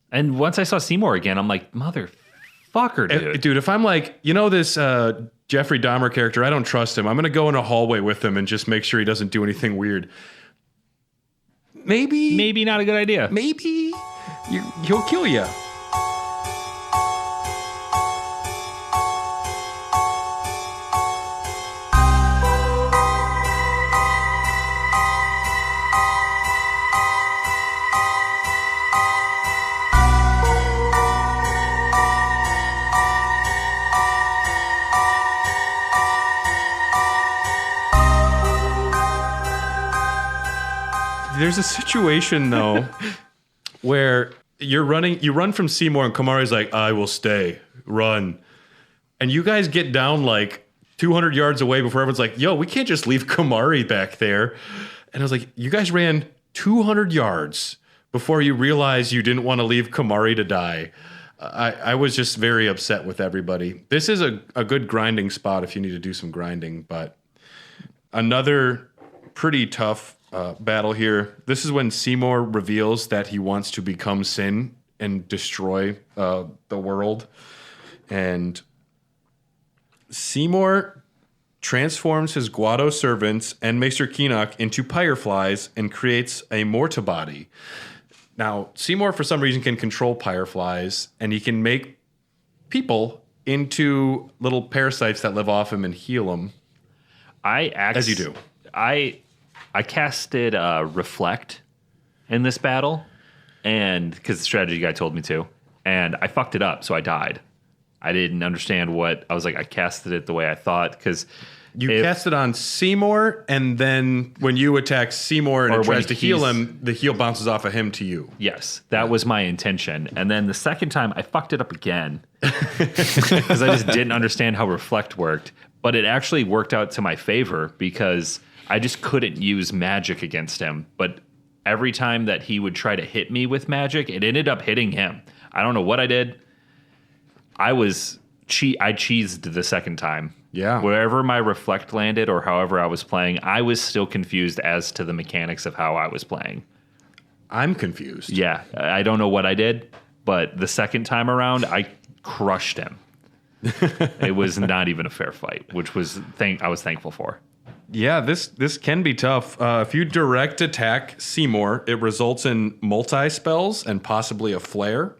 And once I saw Seymour again, I'm like, motherfucker, dude. Dude, if I'm like, this Jeffrey Dahmer character, I don't trust him. I'm going to go in a hallway with him and just make sure he doesn't do anything weird. Maybe not a good idea. Maybe he'll kill you. There's a situation though where you run from Seymour and Kamari's like, I will stay, run. And you guys get down like 200 yards away before everyone's like, yo, we can't just leave Kamari back there. And I was like, you guys ran 200 yards before you realized you didn't want to leave Kamari to die. I was just very upset with everybody. This is a good grinding spot if you need to do some grinding, but another pretty tough battle here. This is when Seymour reveals that he wants to become Sin and destroy the world. And Seymour transforms his Guado servants and Maester Keenock into Pyreflies and creates a Mortabody. Now, Seymour, for some reason, can control Pyreflies, and he can make people into little parasites that live off him and heal them. As you do. I casted Reflect in this battle, and because the strategy guy told me to, and I fucked it up, so I died. I didn't understand what I was like. I casted it the way I thought because you cast it on Seymour, and then when you attack Seymour and it tries to heal him, the heal bounces off of him to you. Yes, that was my intention. And then the second time, I fucked it up again because I just didn't understand how Reflect worked. But it actually worked out to my favor because I just couldn't use magic against him. But every time that he would try to hit me with magic, it ended up hitting him. I don't know what I did. I cheesed the second time. Yeah. Wherever my Reflect landed or however I was playing, I was still confused as to the mechanics of how I was playing. I'm confused. Yeah. I don't know what I did, but the second time around, I crushed him. It was not even a fair fight, which was I was thankful for. Yeah, this can be tough. If you direct attack Seymour, it results in multi-spells and possibly a flare.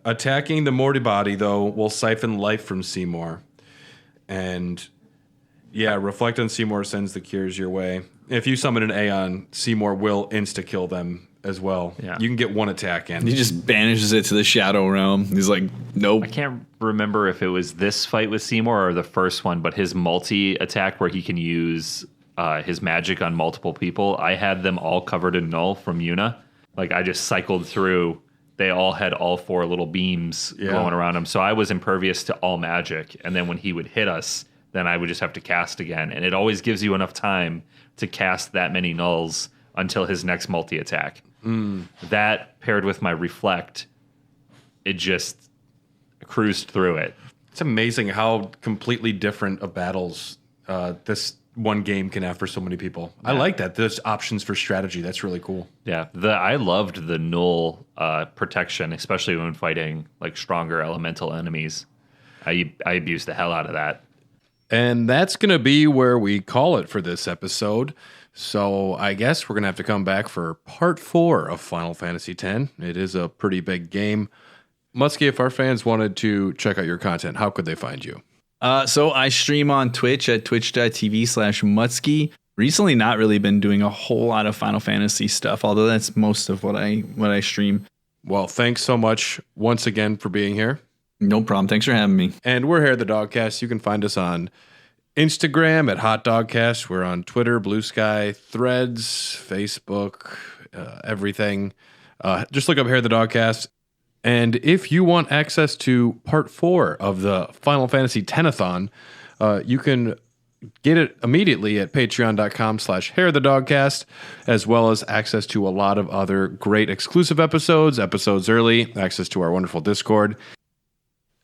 Attacking the Mortabody, though, will siphon life from Seymour. And, yeah, Reflect on Seymour sends the cures your way. If you summon an Aeon, Seymour will insta-kill them as well. Yeah. You can get one attack in. He just banishes it to the Shadow Realm. He's like, nope. I can't remember if it was this fight with Seymour or the first one, but his multi-attack where he can use his magic on multiple people, I had them all covered in null from Yuna. Like, I just cycled through. They all had all four little beams going around them. So I was impervious to all magic. And then when he would hit us, then I would just have to cast again. And it always gives you enough time to cast that many nulls until his next multi-attack. That paired with my Reflect, it just cruised through it. It's amazing how completely different of battles this one game can have for so many people. Yeah. I like that. There's options for strategy. That's really cool. Yeah, I loved the null protection, especially when fighting like stronger elemental enemies. I abused the hell out of that. And that's going to be where we call it for this episode. So I guess we're going to have to come back for part 4 of Final Fantasy X. It is a pretty big game. Muttski, if our fans wanted to check out your content, how could they find you? So I stream on Twitch at twitch.tv/Muttski. recently not really been doing a whole lot of Final Fantasy stuff, although that's most of what I stream. Well, thanks so much once again for being here. No problem. Thanks for having me. And we're here at the Dogcast. You can find us on Instagram at Hot Dogcast. We're on Twitter, Blue Sky, Threads, Facebook, everything. Just look up here at the Dogcast. And if you want access to part 4 of the Final Fantasy X-a-thon, you can get it immediately at patreon.com/hairthedogcast, as well as access to a lot of other great exclusive episodes early, access to our wonderful Discord.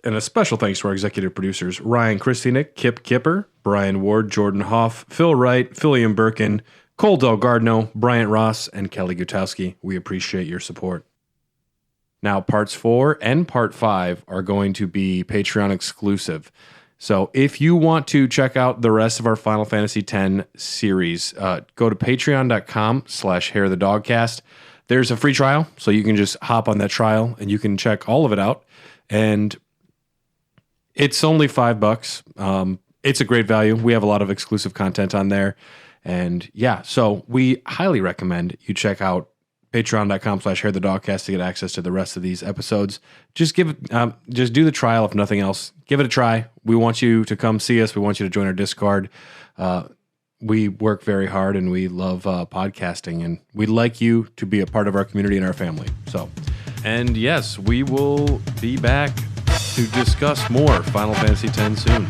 And a special thanks to our executive producers, Ryan Christinik, Kip Kipper, Brian Ward, Jordan Hoff, Phil Wright, Philium Birkin, Cole Del Gardno, Bryant Ross, and Kelly Gutowski. We appreciate your support. Now, parts 4 and part 5 are going to be Patreon exclusive. So if you want to check out the rest of our Final Fantasy X series, go to patreon.com/hairthedogcast. There's a free trial, so you can just hop on that trial and you can check all of it out. And it's only $5. It's a great value. We have a lot of exclusive content on there. And yeah, so we highly recommend you check out patreon.com/hairthedogcast to get access to the rest of these episodes. Just do the trial, if nothing else. Give it a try. We want you to come see us. We want you to join our Discord. We work very hard and we love podcasting, and we'd like you to be a part of our community and our family. So, and yes, we will be back to discuss more Final Fantasy X soon.